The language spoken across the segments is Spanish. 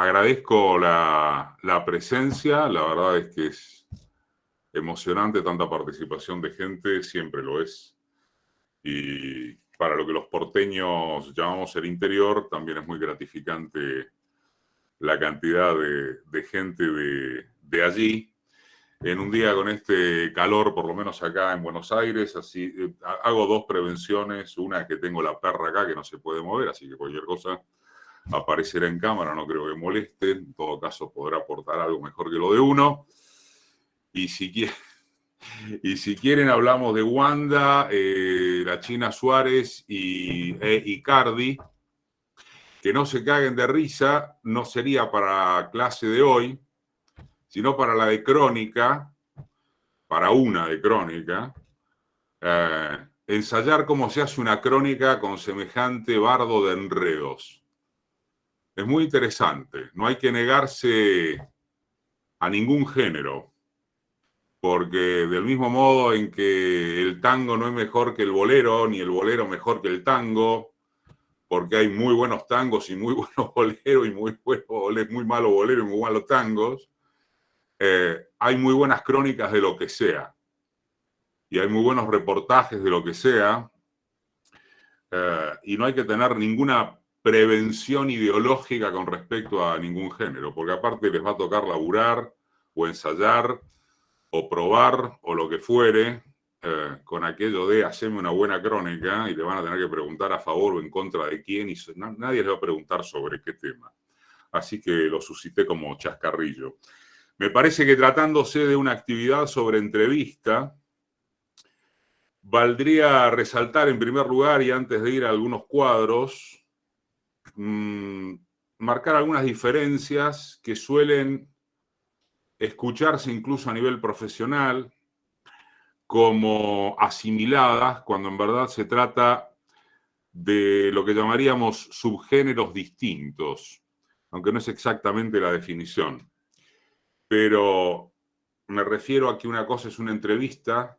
agradezco la presencia, la verdad es que es emocionante tanta participación de gente, siempre lo es. Y para lo que los porteños llamamos el interior, también es muy gratificante la cantidad de gente de allí. En un día con este calor, por lo menos acá en Buenos Aires, así hago dos prevenciones. Una es que tengo la perra acá que no se puede mover, así que cualquier cosa aparecerá en cámara, no creo que moleste. En todo caso, podrá aportar algo mejor que lo de uno. Y si quieren, hablamos de Wanda, la China Suárez y Icardi. Que no se caguen de risa, no sería para clase de hoy, sino para la de crónica, para una de crónica, ensayar cómo se hace una crónica con semejante bardo de enredos. Es muy interesante, no hay que negarse a ningún género, porque del mismo modo en que el tango no es mejor que el bolero, ni el bolero mejor que el tango, porque hay muy buenos tangos y muy buenos boleros, y muy malos boleros y muy malos tangos, hay muy buenas crónicas de lo que sea, y hay muy buenos reportajes de lo que sea, y no hay que tener ninguna prevención ideológica con respecto a ningún género, porque aparte les va a tocar laburar o ensayar o probar o lo que fuere con aquello de hacerme una buena crónica, y le van a tener que preguntar a favor o en contra de quién, y nadie les va a preguntar sobre qué tema. Así que lo suscité como chascarrillo. Me parece que tratándose de una actividad sobre entrevista, valdría resaltar en primer lugar, y antes de ir a algunos cuadros, marcar algunas diferencias que suelen escucharse incluso a nivel profesional como asimiladas, cuando en verdad se trata de lo que llamaríamos subgéneros distintos, aunque no es exactamente la definición. Pero me refiero a que una cosa es una entrevista,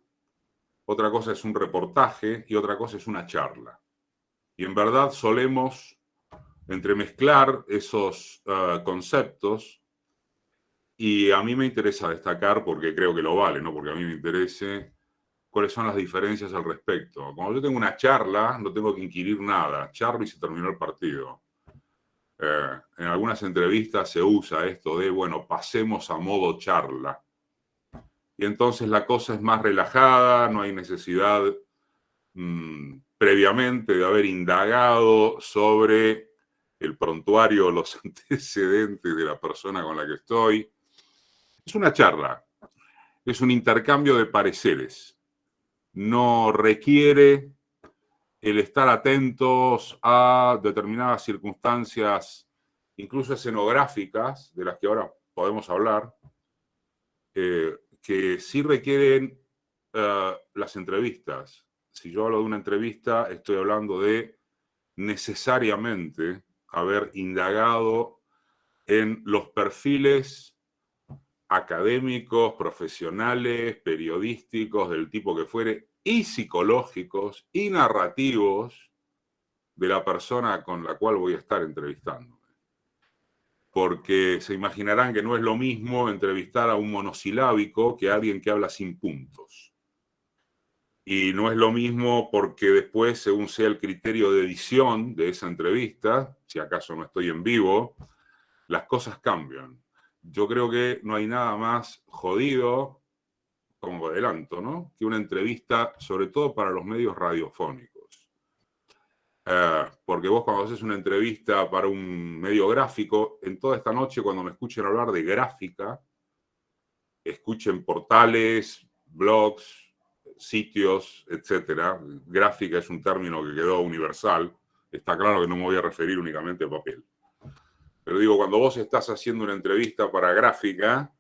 otra cosa es un reportaje y otra cosa es una charla. Y en verdad solemos entremezclar esos conceptos, y a mí me interesa destacar, porque creo que lo vale, no porque a mí me interese, cuáles son las diferencias al respecto. Cuando yo tengo una charla, no tengo que inquirir nada, charlo y se terminó el partido. En algunas entrevistas se usa esto de, bueno, pasemos a modo charla. Y entonces la cosa es más relajada, no hay necesidad previamente de haber indagado sobre el prontuario, los antecedentes de la persona con la que estoy. Es una charla, es un intercambio de pareceres. No requiere el estar atentos a determinadas circunstancias, incluso escenográficas, de las que ahora podemos hablar, que sí requieren las entrevistas. Si yo hablo de una entrevista, estoy hablando de necesariamente haber indagado en los perfiles académicos, profesionales, periodísticos, del tipo que fuere, y psicológicos y narrativos de la persona con la cual voy a estar entrevistando. Porque se imaginarán que no es lo mismo entrevistar a un monosilábico que a alguien que habla sin puntos. Y no es lo mismo porque después, según sea el criterio de edición de esa entrevista, si acaso no estoy en vivo, las cosas cambian. Yo creo que no hay nada más jodido, como adelanto, ¿no?, que una entrevista, sobre todo para los medios radiofónicos. Porque vos, cuando haces una entrevista para un medio gráfico, en toda esta noche, cuando me escuchen hablar de gráfica, escuchen portales, blogs, sitios, etcétera. Gráfica es un término que quedó universal. Está claro que no me voy a referir únicamente a papel. Pero digo, cuando vos estás haciendo una entrevista para gráfica,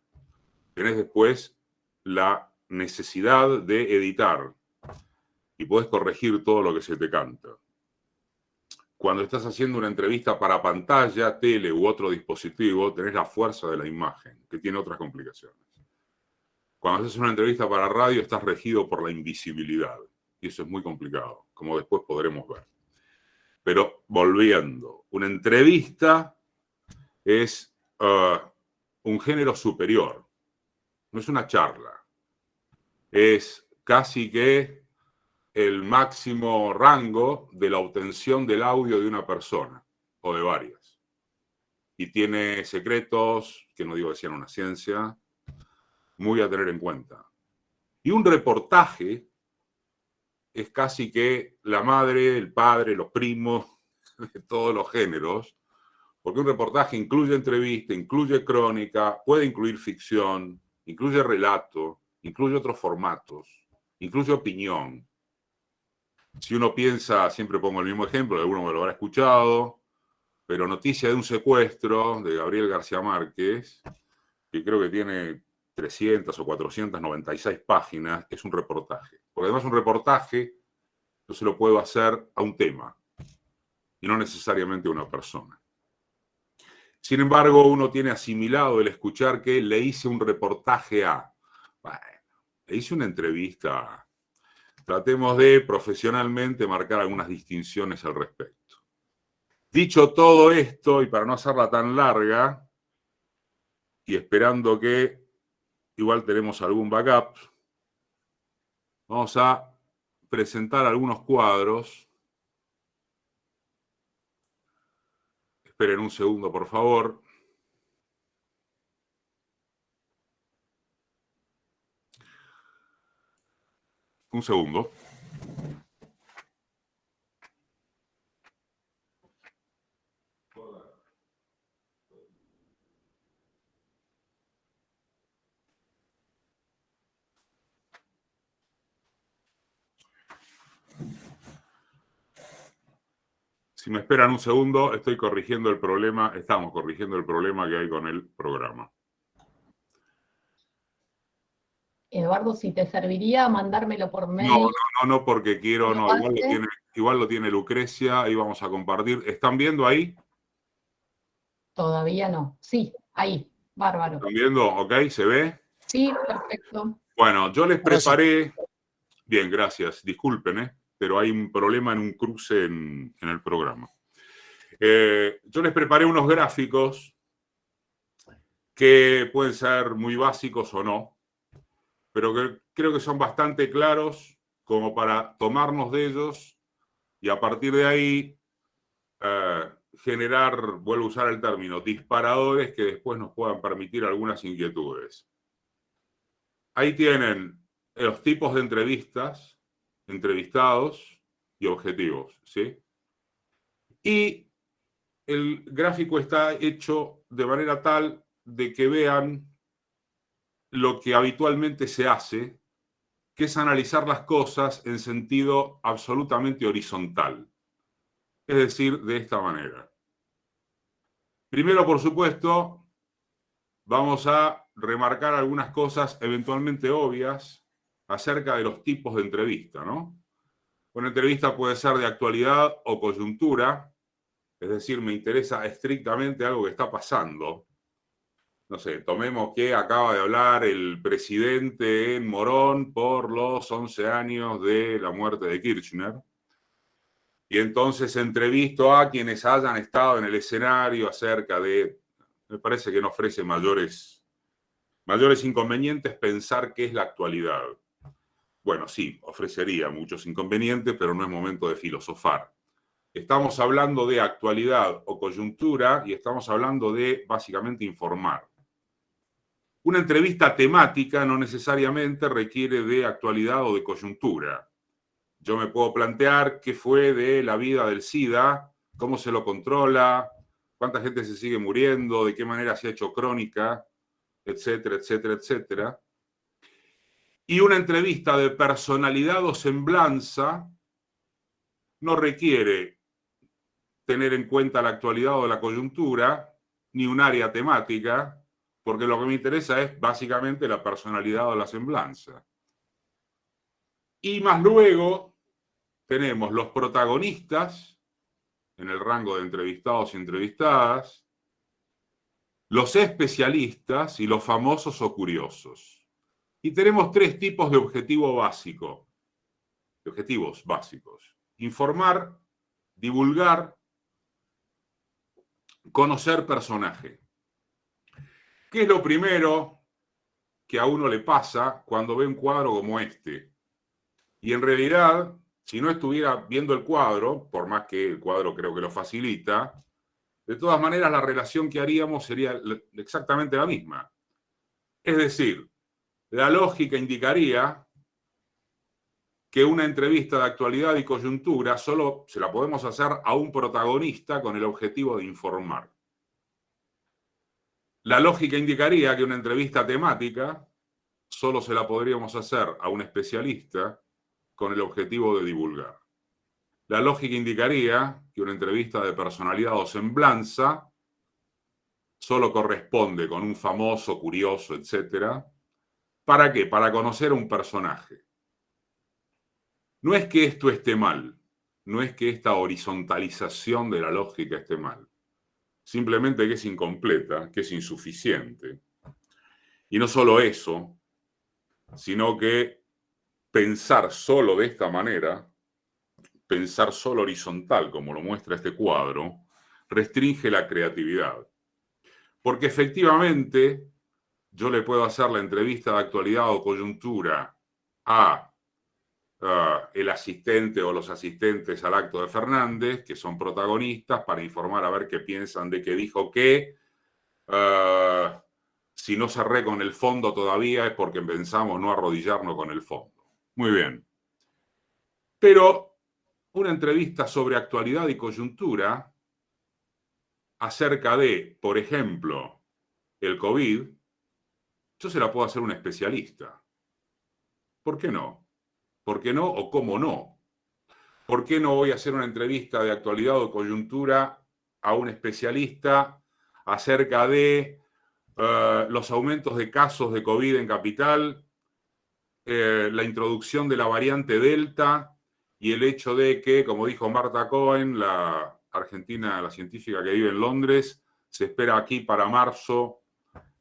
tenés después la necesidad de editar y podés corregir todo lo que se te canta. Cuando estás haciendo una entrevista para pantalla, tele u otro dispositivo, tenés la fuerza de la imagen, que tiene otras complicaciones. Cuando haces una entrevista para radio, estás regido por la invisibilidad, y eso es muy complicado, como después podremos ver. Pero volviendo, una entrevista es un género superior. No es una charla. Es casi que el máximo rango de la obtención del audio de una persona o de varias. Y tiene secretos, que no digo que sean una ciencia, muy a tener en cuenta. Y un reportaje es casi que la madre, el padre, los primos de todos los géneros, porque un reportaje incluye entrevista, incluye crónica, puede incluir ficción, incluye relato, incluye otros formatos, incluye opinión. Si uno piensa, siempre pongo el mismo ejemplo, alguno me lo habrá escuchado, pero Noticia de un secuestro de Gabriel García Márquez, que creo que tiene 300 o 496 páginas, es un reportaje. Porque además un reportaje yo se lo puedo hacer a un tema y no necesariamente a una persona. Sin embargo, uno tiene asimilado el escuchar que le hice un reportaje a, bueno, le hice una entrevista a. Tratemos de profesionalmente marcar algunas distinciones al respecto. Dicho todo esto, y para no hacerla tan larga, y esperando que igual tenemos algún backup, vamos a presentar algunos cuadros. Esperen un segundo, por favor. Un segundo. Si me esperan un segundo, estoy corrigiendo el problema, estamos corrigiendo el problema que hay con el programa. Eduardo, si te serviría mandármelo por mail. No, porque quiero, no, igual lo tiene Lucrecia, ahí vamos a compartir. ¿Están viendo ahí? Todavía no. Sí, ahí, bárbaro. ¿Están viendo? ¿Ok? ¿Se ve? Sí, perfecto. Bueno, yo les preparé, bien, gracias, disculpen, pero hay un problema en un cruce en el programa. Yo les preparé unos gráficos que pueden ser muy básicos o no, pero que creo que son bastante claros como para tomarnos de ellos y a partir de ahí generar, vuelvo a usar el término, disparadores que después nos puedan permitir algunas inquietudes. Ahí tienen los tipos de entrevistas, entrevistados y objetivos, ¿sí? Y el gráfico está hecho de manera tal de que vean lo que habitualmente se hace, que es analizar las cosas en sentido absolutamente horizontal. Es decir, de esta manera. Primero, por supuesto, vamos a remarcar algunas cosas eventualmente obvias acerca de los tipos de entrevista, ¿no? Una entrevista puede ser de actualidad o coyuntura, es decir, me interesa estrictamente algo que está pasando. No sé, tomemos que acaba de hablar el presidente en Morón por los 11 años de la muerte de Kirchner. Y entonces entrevisto a quienes hayan estado en el escenario acerca de, me parece que no ofrece mayores inconvenientes pensar qué es la actualidad. Bueno, sí, ofrecería muchos inconvenientes, pero no es momento de filosofar. Estamos hablando de actualidad o coyuntura y estamos hablando de, básicamente, informar. Una entrevista temática no necesariamente requiere de actualidad o de coyuntura. Yo me puedo plantear qué fue de la vida del SIDA, cómo se lo controla, cuánta gente se sigue muriendo, de qué manera se ha hecho crónica, etcétera, etcétera, etcétera. Y una entrevista de personalidad o semblanza no requiere tener en cuenta la actualidad o la coyuntura, ni un área temática, porque lo que me interesa es básicamente la personalidad o la semblanza. Y más luego tenemos los protagonistas, en el rango de entrevistados y entrevistadas, los especialistas y los famosos o curiosos. Y tenemos tres tipos de objetivo básico, de objetivos básicos. Informar, divulgar, conocer personaje. ¿Qué es lo primero que a uno le pasa cuando ve un cuadro como este? Y en realidad, si no estuviera viendo el cuadro, por más que el cuadro creo que lo facilita, de todas maneras la relación que haríamos sería exactamente la misma. Es decir, la lógica indicaría que una entrevista de actualidad y coyuntura solo se la podemos hacer a un protagonista con el objetivo de informar. La lógica indicaría que una entrevista temática solo se la podríamos hacer a un especialista con el objetivo de divulgar. La lógica indicaría que una entrevista de personalidad o semblanza solo corresponde con un famoso, curioso, etc. ¿Para qué? Para conocer a un personaje. No es que esto esté mal, no es que esta horizontalización de la lógica esté mal, simplemente que es incompleta, que es insuficiente. Y no solo eso, sino que pensar solo de esta manera, pensar solo horizontal, como lo muestra este cuadro, restringe la creatividad. Porque efectivamente yo le puedo hacer la entrevista de actualidad o coyuntura a el asistente o los asistentes al acto de Fernández, que son protagonistas, para informar a ver qué piensan de qué dijo qué. Si no cerré con el fondo todavía es porque pensamos no arrodillarnos con el fondo. Muy bien. Pero una entrevista sobre actualidad y coyuntura acerca de, por ejemplo, el COVID, yo se la puedo hacer a un especialista. ¿Por qué no? ¿Por qué no o cómo no? ¿Por qué no voy a hacer una entrevista de actualidad o coyuntura a un especialista acerca de los aumentos de casos de COVID en Capital, la introducción de la variante Delta y el hecho de que, como dijo Marta Cohen, la argentina, la científica que vive en Londres, se espera aquí para marzo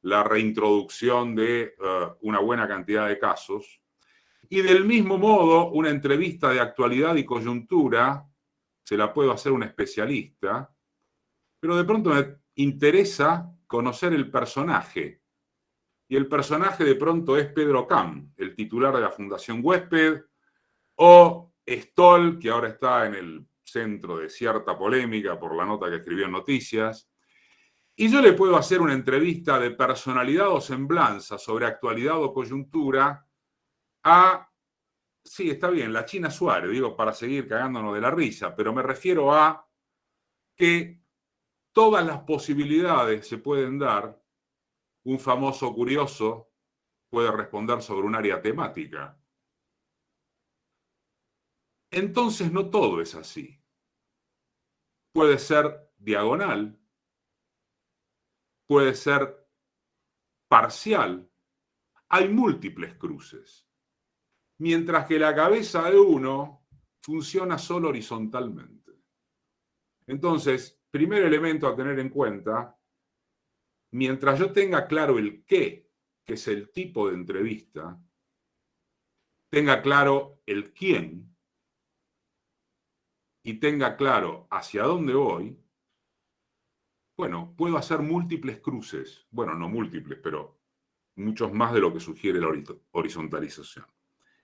la reintroducción de una buena cantidad de casos? Y del mismo modo, una entrevista de actualidad y coyuntura se la puedo hacer a un especialista, pero de pronto me interesa conocer el personaje. Y el personaje de pronto es Pedro Cam, el titular de la Fundación Huésped, o Stoll, que ahora está en el centro de cierta polémica por la nota que escribió en Noticias. Y yo le puedo hacer una entrevista de personalidad o semblanza sobre actualidad o coyuntura a, sí, está bien, la China Suárez, digo, para seguir cagándonos de la risa, pero me refiero a que todas las posibilidades se pueden dar. Un famoso curioso puede responder sobre un área temática. Entonces no todo es así. Puede ser diagonal, puede ser parcial. Hay múltiples cruces. Mientras que la cabeza de uno funciona solo horizontalmente. Entonces, primer elemento a tener en cuenta, mientras yo tenga claro el qué, que es el tipo de entrevista, tenga claro el quién y tenga claro hacia dónde voy, bueno, puedo hacer múltiples cruces. Bueno, no múltiples, pero muchos más de lo que sugiere la horizontalización.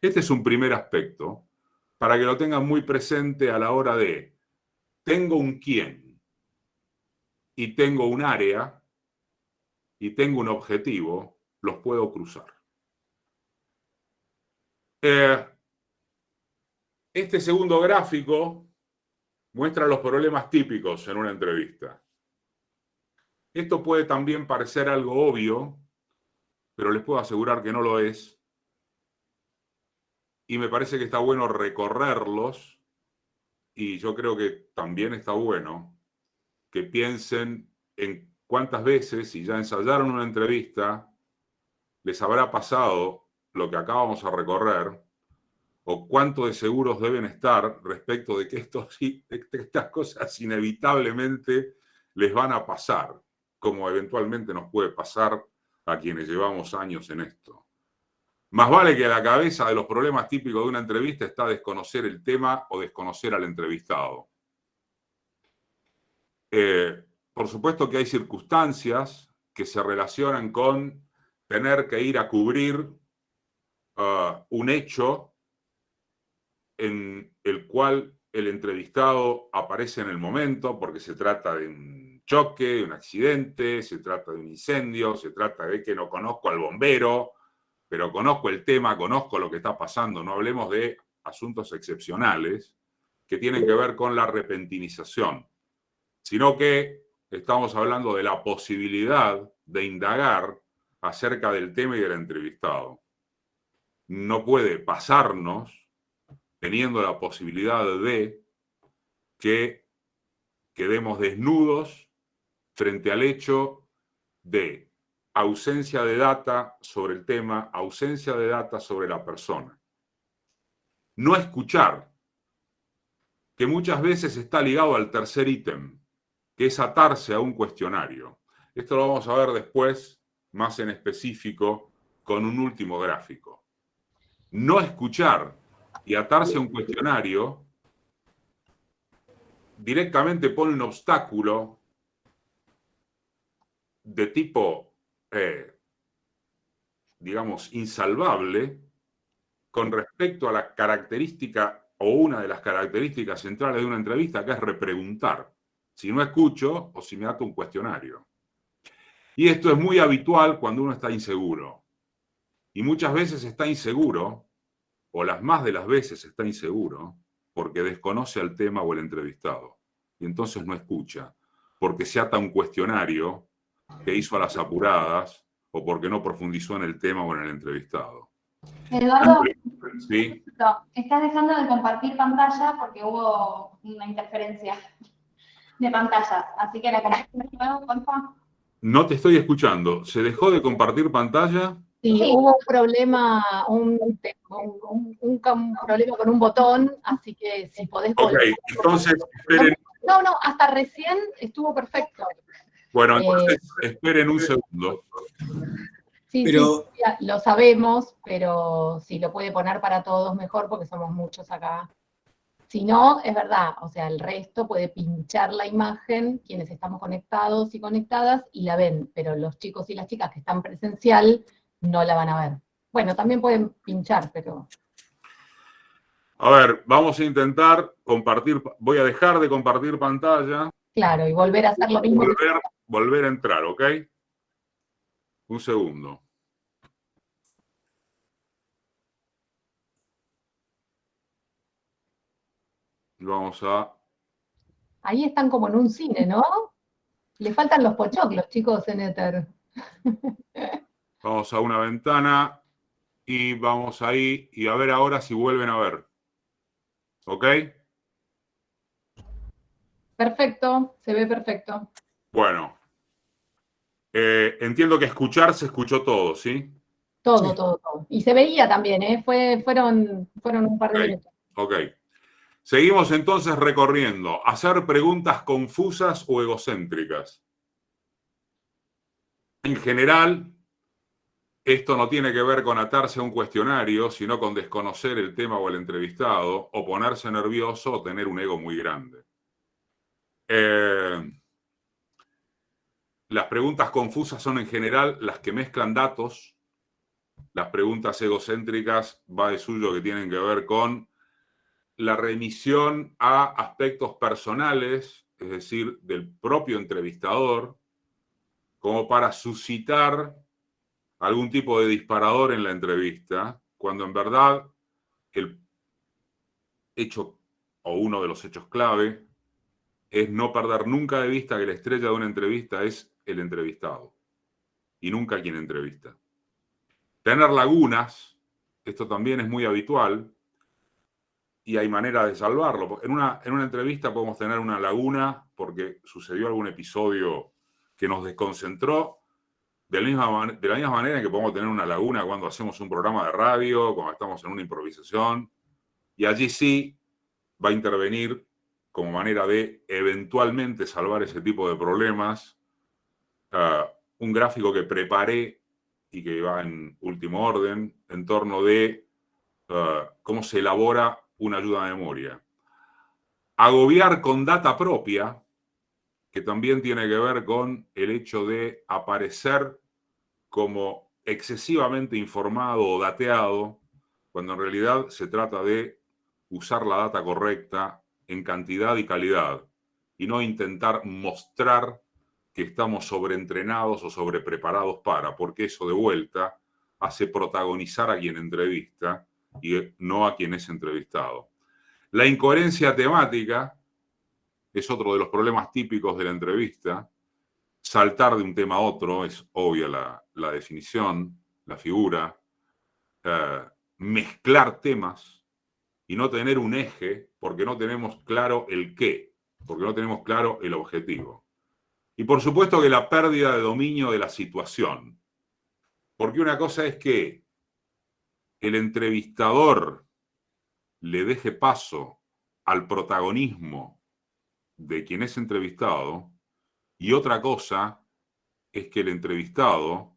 Este es un primer aspecto para que lo tengan muy presente a la hora de tengo un quién y tengo un área y tengo un objetivo, los puedo cruzar. Este segundo gráfico muestra los problemas típicos en una entrevista. Esto puede también parecer algo obvio, pero les puedo asegurar que no lo es. Y me parece que está bueno recorrerlos, y yo creo que también está bueno que piensen en cuántas veces, si ya ensayaron una entrevista, les habrá pasado lo que acabamos a recorrer, o cuánto de seguros deben estar respecto de que estas cosas inevitablemente les van a pasar, como eventualmente nos puede pasar a quienes llevamos años en esto. Más vale que a la cabeza de los problemas típicos de una entrevista está desconocer el tema o desconocer al entrevistado. Por supuesto que hay circunstancias que se relacionan con tener que ir a cubrir un hecho en el cual el entrevistado aparece en el momento, porque se trata de un choque, de un accidente, se trata de un incendio, se trata de que no conozco al bombero, pero conozco el tema, conozco lo que está pasando. No hablemos de asuntos excepcionales que tienen que ver con la repentinización, sino que estamos hablando de la posibilidad de indagar acerca del tema y del entrevistado. No puede pasarnos, teniendo la posibilidad de que quedemos desnudos frente al hecho de ausencia de data sobre el tema, ausencia de data sobre la persona. No escuchar, que muchas veces está ligado al tercer ítem, que es atarse a un cuestionario. Esto lo vamos a ver después, más en específico, con un último gráfico. No escuchar y atarse a un cuestionario directamente pone un obstáculo de tipo, digamos, insalvable con respecto a la característica o una de las características centrales de una entrevista, que es repreguntar. Si no escucho o si me ato un cuestionario. Y esto es muy habitual cuando uno está inseguro. Y muchas veces está inseguro, o las más de las veces está inseguro, porque desconoce al tema o el entrevistado. Y entonces no escucha, porque se ata a un cuestionario que hizo a las apuradas o porque no profundizó en el tema o en el entrevistado. Eduardo, ¿Sí? no, estás dejando de compartir pantalla porque hubo una interferencia de pantallas. Así que la compartimos de nuevo, por favor. No te estoy escuchando. ¿Se dejó de compartir pantalla? Sí, Sí. hubo un problema, un problema con un botón, así que si podés Ok, volver. entonces esperen. No, hasta recién estuvo perfecto. Bueno, entonces esperen un segundo. Sí, Pero- sí, lo sabemos, pero si lo puede poner para todos mejor, porque somos muchos acá. Si no, es verdad, o sea, el resto puede pinchar la imagen, quienes estamos conectados y conectadas, y la ven, pero los chicos y las chicas que están presencial no la van a ver. Bueno, también pueden pinchar, pero... A ver, vamos a intentar compartir. Voy a dejar de compartir pantalla. Claro, y volver a hacer lo mismo. Volver a entrar, ¿ok? Un segundo. Vamos a... Ahí están como en un cine, ¿no? Le faltan los pochoclos, chicos, en Ether. Vamos a una ventana y vamos ahí y a ver ahora si vuelven a ver. ¿Ok? Perfecto, se ve perfecto. Bueno. Entiendo que escuchar se escuchó todo, ¿sí? Todo, Sí. todo. Y se veía también, ¿eh? Fueron un par de minutos. Ok. Seguimos entonces recorriendo. Hacer preguntas confusas o egocéntricas. En general, esto no tiene que ver con atarse a un cuestionario, sino con desconocer el tema o el entrevistado, o ponerse nervioso o tener un ego muy grande. Las preguntas confusas son en general las que mezclan datos. Las preguntas egocéntricas va de suyo que tienen que ver con la remisión a aspectos personales, es decir, del propio entrevistador, como para suscitar algún tipo de disparador en la entrevista, cuando en verdad el hecho o uno de los hechos clave es no perder nunca de vista que la estrella de una entrevista es el entrevistado y nunca quien entrevista. Tener lagunas, esto también es muy habitual y hay manera de salvarlo. En una entrevista podemos tener una laguna porque sucedió algún episodio que nos desconcentró, de la misma manera en que podemos tener una laguna cuando hacemos un programa de radio, cuando estamos en una improvisación, y allí sí va a intervenir como manera de eventualmente salvar ese tipo de problemas, un gráfico que preparé y que va en último orden en torno de cómo se elabora una ayuda de memoria. Agobiar con data propia que también tiene que ver con el hecho de aparecer como excesivamente informado o dateado, cuando en realidad se trata de usar la data correcta en cantidad y calidad, y no intentar mostrar que estamos sobreentrenados o sobrepreparados para, porque eso de vuelta hace protagonizar a quien entrevista y no a quien es entrevistado. La incoherencia temática es otro de los problemas típicos de la entrevista. Saltar de un tema a otro es obvia la definición, la figura. Mezclar temas y no tener un eje porque no tenemos claro el qué, porque no tenemos claro el objetivo. Y por supuesto que la pérdida de dominio de la situación. Porque una cosa es que el entrevistador le deje paso al protagonismo de quien es entrevistado, y otra cosa es que el entrevistado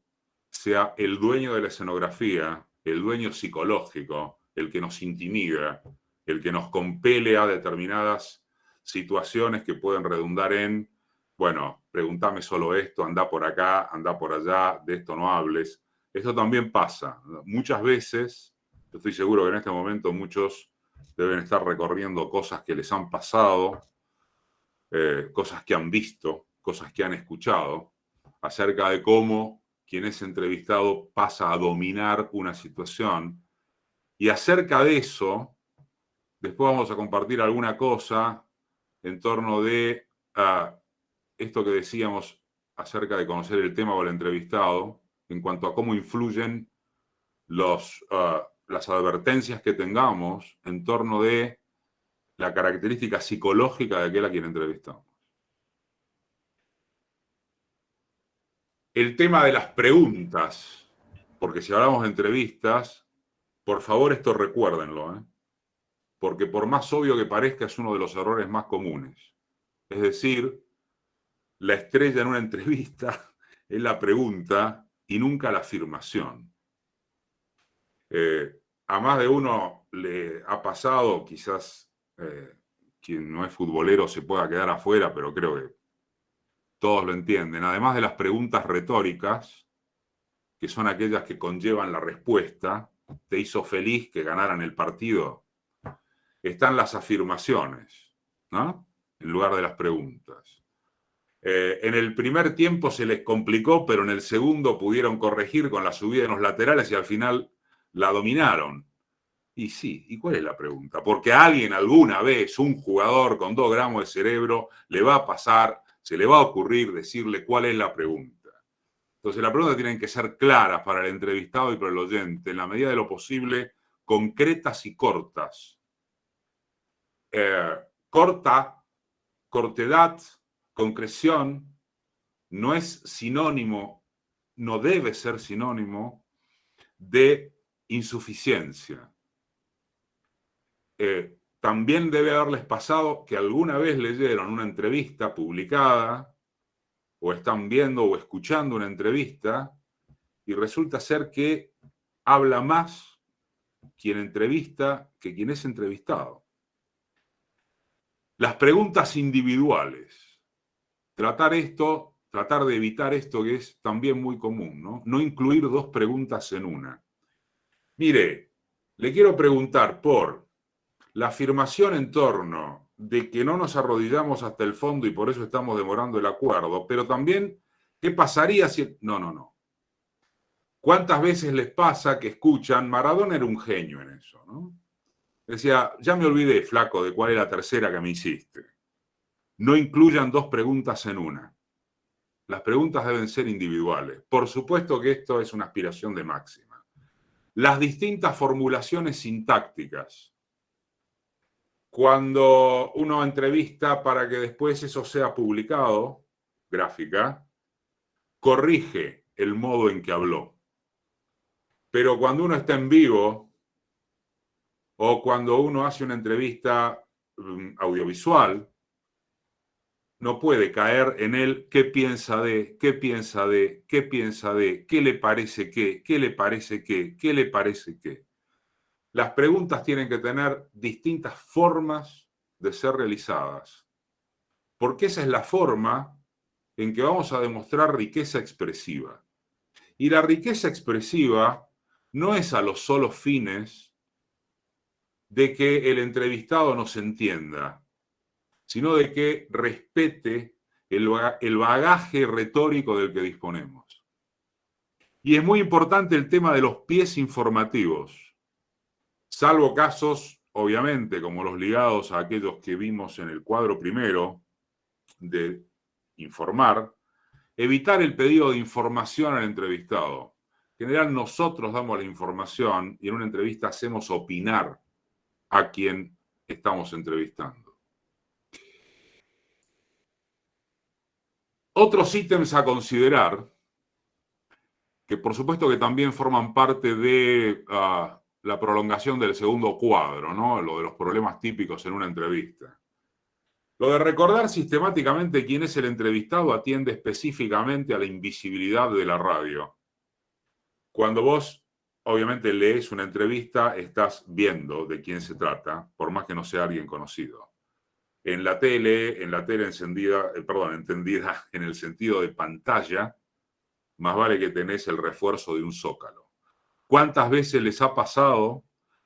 sea el dueño de la escenografía, el dueño psicológico, el que nos intimida, el que nos compele a determinadas situaciones que pueden redundar en, bueno, pregúntame solo esto, anda por acá, anda por allá, de esto no hables. Esto también pasa. Muchas veces, yo estoy seguro que en este momento muchos deben estar recorriendo cosas que les han pasado, cosas que han visto, cosas que han escuchado, acerca de cómo quien es entrevistado pasa a dominar una situación. Y acerca de eso, después vamos a compartir alguna cosa en torno de esto que decíamos acerca de conocer el tema o el entrevistado, en cuanto a cómo influyen las advertencias que tengamos en torno de la característica psicológica de aquel a quien entrevistamos. El tema de las preguntas, porque si hablamos de entrevistas, por favor esto recuérdenlo, porque por más obvio que parezca es uno de los errores más comunes. Es decir, la estrella en una entrevista es la pregunta y nunca la afirmación. A más de uno le ha pasado, quizás quien no es futbolero se pueda quedar afuera, pero creo que todos lo entienden. Además de las preguntas retóricas, que son aquellas que conllevan la respuesta, ¿te hizo feliz que ganaran el partido? Están las afirmaciones, ¿no? En lugar de las preguntas. En el primer tiempo se les complicó, pero en el segundo pudieron corregir con la subida en los laterales y al final la dominaron. Y sí, ¿y cuál es la pregunta? Porque a alguien alguna vez, un jugador con 2 gramos de cerebro, le va a pasar, se le va a ocurrir decirle cuál es la pregunta. Entonces, las preguntas tienen que ser claras para el entrevistado y para el oyente, en la medida de lo posible, concretas y cortas. Cortedad, concreción, no es sinónimo, no debe ser sinónimo de insuficiencia. También debe haberles pasado que alguna vez leyeron una entrevista publicada o están viendo o escuchando una entrevista y resulta ser que habla más quien entrevista que quien es entrevistado. Las preguntas individuales. Tratar de evitar esto que es también muy común, ¿no? No incluir 2 preguntas en una. Mire, le quiero preguntar por la afirmación en torno de que no nos arrodillamos hasta el fondo y por eso estamos demorando el acuerdo, pero también, ¿qué pasaría si...? No. ¿Cuántas veces les pasa que escuchan, Maradona era un genio en eso, ¿no? Decía, ya me olvidé, flaco, de cuál es la tercera que me hiciste. No incluyan 2 preguntas en una. Las preguntas deben ser individuales. Por supuesto que esto es una aspiración de máxima. Las distintas formulaciones sintácticas. Cuando uno entrevista para que después eso sea publicado, gráfica, corrige el modo en que habló. Pero cuando uno está en vivo o cuando uno hace una entrevista audiovisual, no puede caer en el qué piensa de, qué piensa de, qué piensa de, qué le parece qué, qué le parece qué, qué le parece qué. Las preguntas tienen que tener distintas formas de ser realizadas. porque esa es la forma en que vamos a demostrar riqueza expresiva. Y la riqueza expresiva no es a los solos fines de que el entrevistado nos entienda, sino de que respete el bagaje retórico del que disponemos. Y es muy importante el tema de los pies informativos, salvo casos, obviamente, como los ligados a aquellos que vimos en el cuadro primero, de informar, evitar el pedido de información al entrevistado. En general, nosotros damos la información y en una entrevista hacemos opinar a quien estamos entrevistando. Otros ítems a considerar, que por supuesto que también forman parte de la prolongación del segundo cuadro, ¿no? Lo de los problemas típicos en una entrevista. Lo de recordar sistemáticamente quién es el entrevistado atiende específicamente a la invisibilidad de la radio. Cuando vos, obviamente, lees una entrevista, estás viendo de quién se trata, por más que no sea alguien conocido. En la tele encendida, entendida en el sentido de pantalla, más vale que tenés el refuerzo de un zócalo. ¿Cuántas veces les ha pasado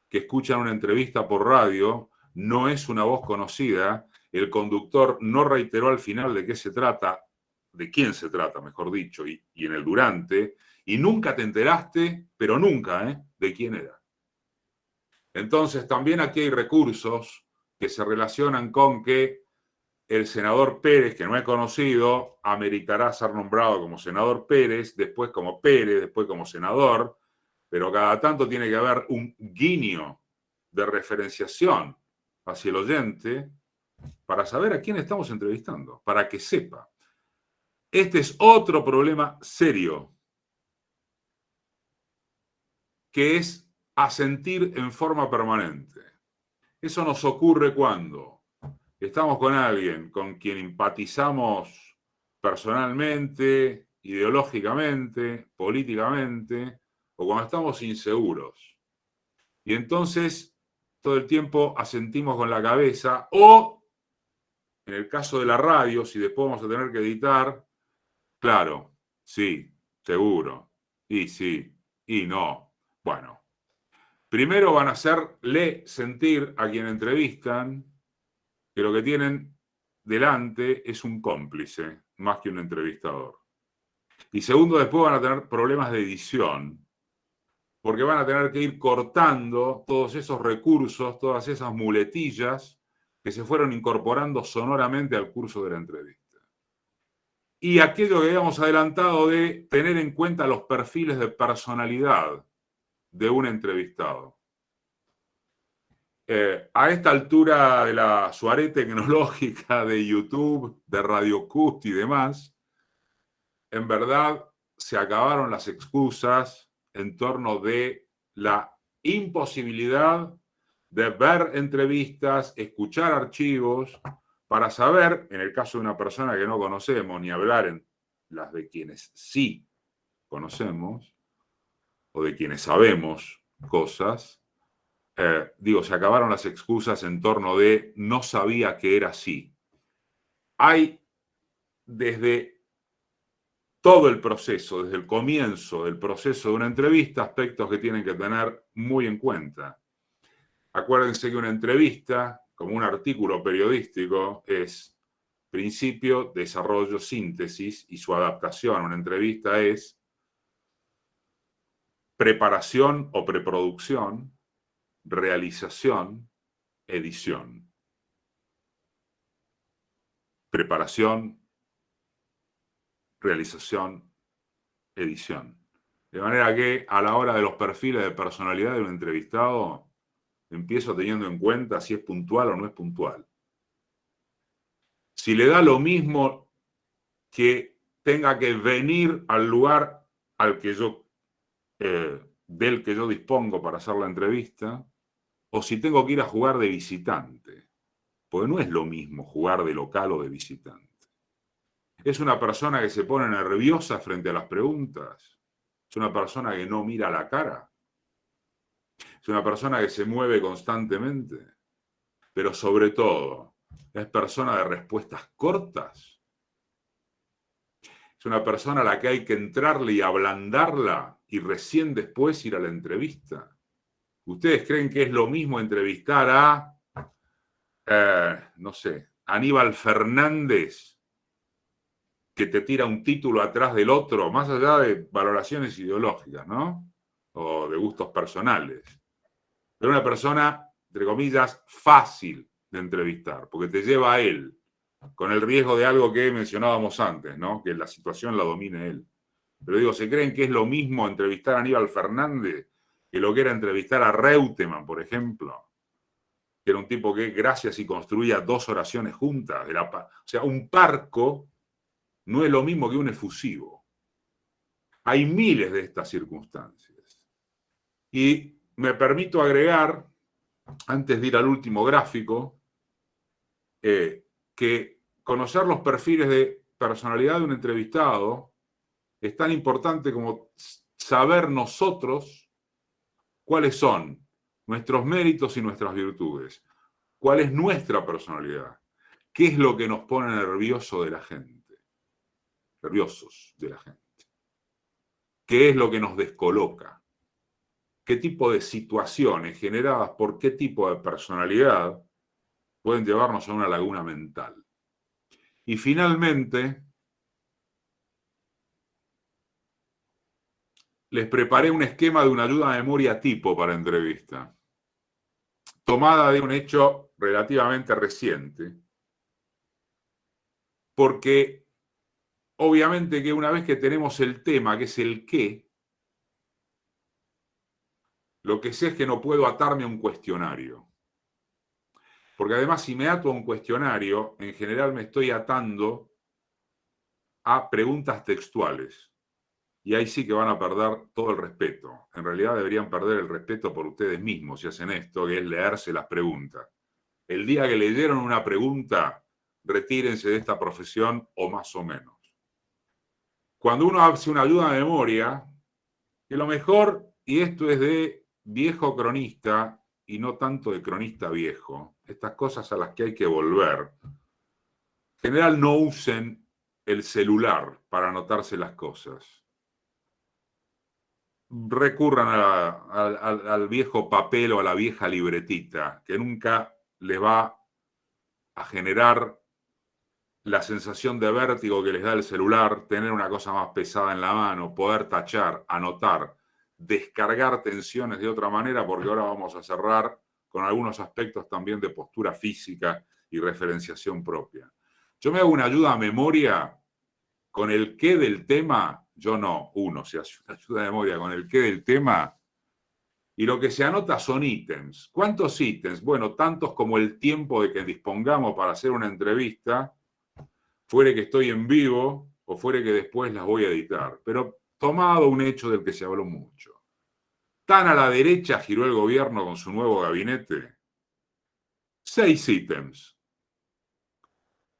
que escuchan una entrevista por radio, no es una voz conocida, el conductor no reiteró al final de qué se trata, de quién se trata, mejor dicho, y en el durante, y nunca te enteraste, pero nunca, de quién era? Entonces, también aquí hay recursos que se relacionan con que el senador Pérez, que no es conocido, ameritará ser nombrado como senador Pérez, después como Pérez, después como senador, pero cada tanto tiene que haber un guiño de referenciación hacia el oyente para saber a quién estamos entrevistando, para que sepa. Este es otro problema serio, que es asentir en forma permanente. Eso nos ocurre cuando estamos con alguien con quien empatizamos personalmente, ideológicamente, políticamente, o cuando estamos inseguros. Y entonces todo el tiempo asentimos con la cabeza, o en el caso de la radio, si después vamos a tener que editar, claro, sí, seguro, y sí, y no. Bueno, primero van a hacerle sentir a quien entrevistan que lo que tienen delante es un cómplice, más que un entrevistador. Y segundo, después van a tener problemas de edición, porque van a tener que ir cortando todos esos recursos, todas esas muletillas que se fueron incorporando sonoramente al curso de la entrevista. Y aquello que habíamos adelantado de tener en cuenta los perfiles de personalidad de un entrevistado. A esta altura de la soirée tecnológica de YouTube, de Radio Cust y demás, en verdad se acabaron las excusas en torno de la imposibilidad de ver entrevistas, escuchar archivos, para saber, en el caso de una persona que no conocemos, ni hablar en las de quienes sí conocemos, o de quienes sabemos cosas, se acabaron las excusas en torno de no sabía que era así. Hay desde todo el proceso, desde el comienzo del proceso de una entrevista, aspectos que tienen que tener muy en cuenta. Acuérdense que una entrevista, como un artículo periodístico, es principio, desarrollo, síntesis y su adaptación. Una entrevista es preparación o preproducción, realización, edición. Preparación, realización, edición. De manera que a la hora de los perfiles de personalidad de un entrevistado, empiezo teniendo en cuenta si es puntual o no es puntual. Si le da lo mismo que tenga que venir al lugar al que del que yo dispongo para hacer la entrevista, o si tengo que ir a jugar de visitante, porque no es lo mismo jugar de local o de visitante. Es una persona que se pone nerviosa frente a las preguntas, es una persona que no mira la cara, es una persona que se mueve constantemente, pero sobre todo ¿Es persona de respuestas cortas? ¿Es una persona a la que hay que entrarle y ablandarla y recién después ir a la entrevista? ¿Ustedes creen que es lo mismo entrevistar a, no sé, Aníbal Fernández, que te tira un título atrás del otro, más allá de valoraciones ideológicas, ¿no? O de gustos personales? Pero una persona, entre comillas, fácil de entrevistar, porque te lleva a él, con el riesgo de algo que mencionábamos antes, ¿no? Que la situación la domine él. Pero digo, ¿se creen que es lo mismo entrevistar a Aníbal Fernández que lo que era entrevistar a Reutemann, por ejemplo? Que era un tipo que, gracias y construía 2 oraciones juntas. O sea, un parco no es lo mismo que un efusivo. Hay miles de estas circunstancias. Y me permito agregar, antes de ir al último gráfico, que conocer los perfiles de personalidad de un entrevistado es tan importante como saber nosotros cuáles son nuestros méritos y nuestras virtudes, cuál es nuestra personalidad, qué es lo que nos pone nerviosos de la gente, qué es lo que nos descoloca, qué tipo de situaciones generadas por qué tipo de personalidad pueden llevarnos a una laguna mental. Y finalmente, les preparé un esquema de una ayuda a memoria tipo para entrevista, tomada de un hecho relativamente reciente, porque obviamente que una vez que tenemos el tema, que es el qué, lo que sé es que no puedo atarme a un cuestionario. Porque además, si me ato a un cuestionario, en general me estoy atando a preguntas textuales. Y ahí sí que van a perder todo el respeto. En realidad deberían perder el respeto por ustedes mismos si hacen esto, que es leerse las preguntas. El día que leyeron una pregunta, retírense de esta profesión o más o menos. Cuando uno hace una ayuda de memoria, que lo mejor, y esto es de viejo cronista y no tanto de cronista viejo, estas cosas a las que hay que volver, en general no usen el celular para anotarse las cosas. Recurran al viejo papel o a la vieja libretita, que nunca les va a generar la sensación de vértigo que les da el celular, tener una cosa más pesada en la mano, poder tachar, anotar, descargar tensiones de otra manera, porque ahora vamos a cerrar con algunos aspectos también de postura física y referenciación propia. Yo me hago una ayuda a memoria con el qué del tema, yo no, uno se hace una ayuda de memoria con el qué del tema, y lo que se anota son ítems. ¿Cuántos ítems? Bueno, tantos como el tiempo de que dispongamos para hacer una entrevista, fuere que estoy en vivo o fuere que después las voy a editar, pero tomado un hecho del que se habló mucho. Tan a la derecha giró el gobierno con su nuevo gabinete. 6 ítems.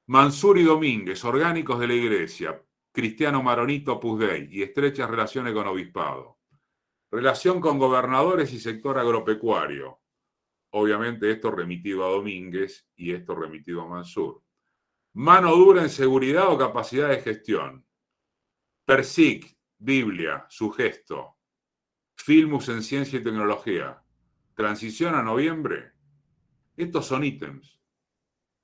Mansur y Domínguez, orgánicos de la Iglesia, Cristiano Maronito Opus Dei y estrechas relaciones con obispado. Relación con gobernadores y sector agropecuario. Obviamente esto remitido a Domínguez y esto remitido a Mansur. Mano dura en seguridad o capacidad de gestión. Persic, Biblia, su gesto. Filmus en ciencia y tecnología. Transición a noviembre. Estos son ítems,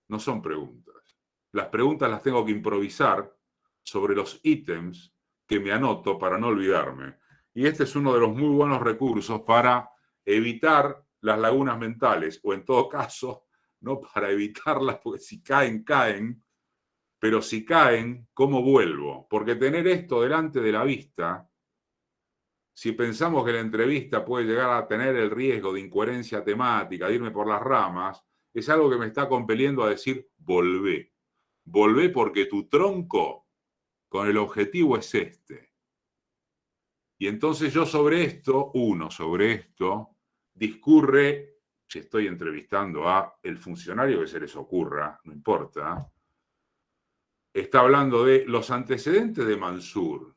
no son preguntas. Las preguntas las tengo que improvisar sobre los ítems que me anoto para no olvidarme. Y este es uno de los muy buenos recursos para evitar las lagunas mentales, o en todo caso, no para evitarlas, porque si caen, caen, pero si caen, ¿cómo vuelvo? Porque tener esto delante de la vista, si pensamos que la entrevista puede llegar a tener el riesgo de incoherencia temática, de irme por las ramas, es algo que me está compeliendo a decir, volvé. Volvé porque tu tronco con el objetivo es este. Y entonces yo sobre esto, discurre, si estoy entrevistando a el funcionario que se les ocurra, no importa, está hablando de los antecedentes de Mansur,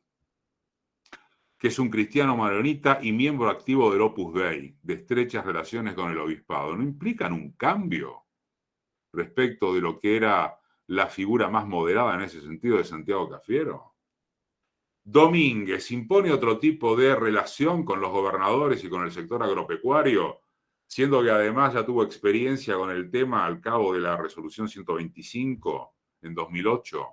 que es un cristiano maronita y miembro activo del Opus Dei, de estrechas relaciones con el obispado. ¿No implican un cambio? respecto de lo que era la figura más moderada en ese sentido de Santiago Cafiero? Domínguez impone otro tipo de relación con los gobernadores y con el sector agropecuario, siendo que además ya tuvo experiencia con el tema al cabo de la resolución 125 en 2008.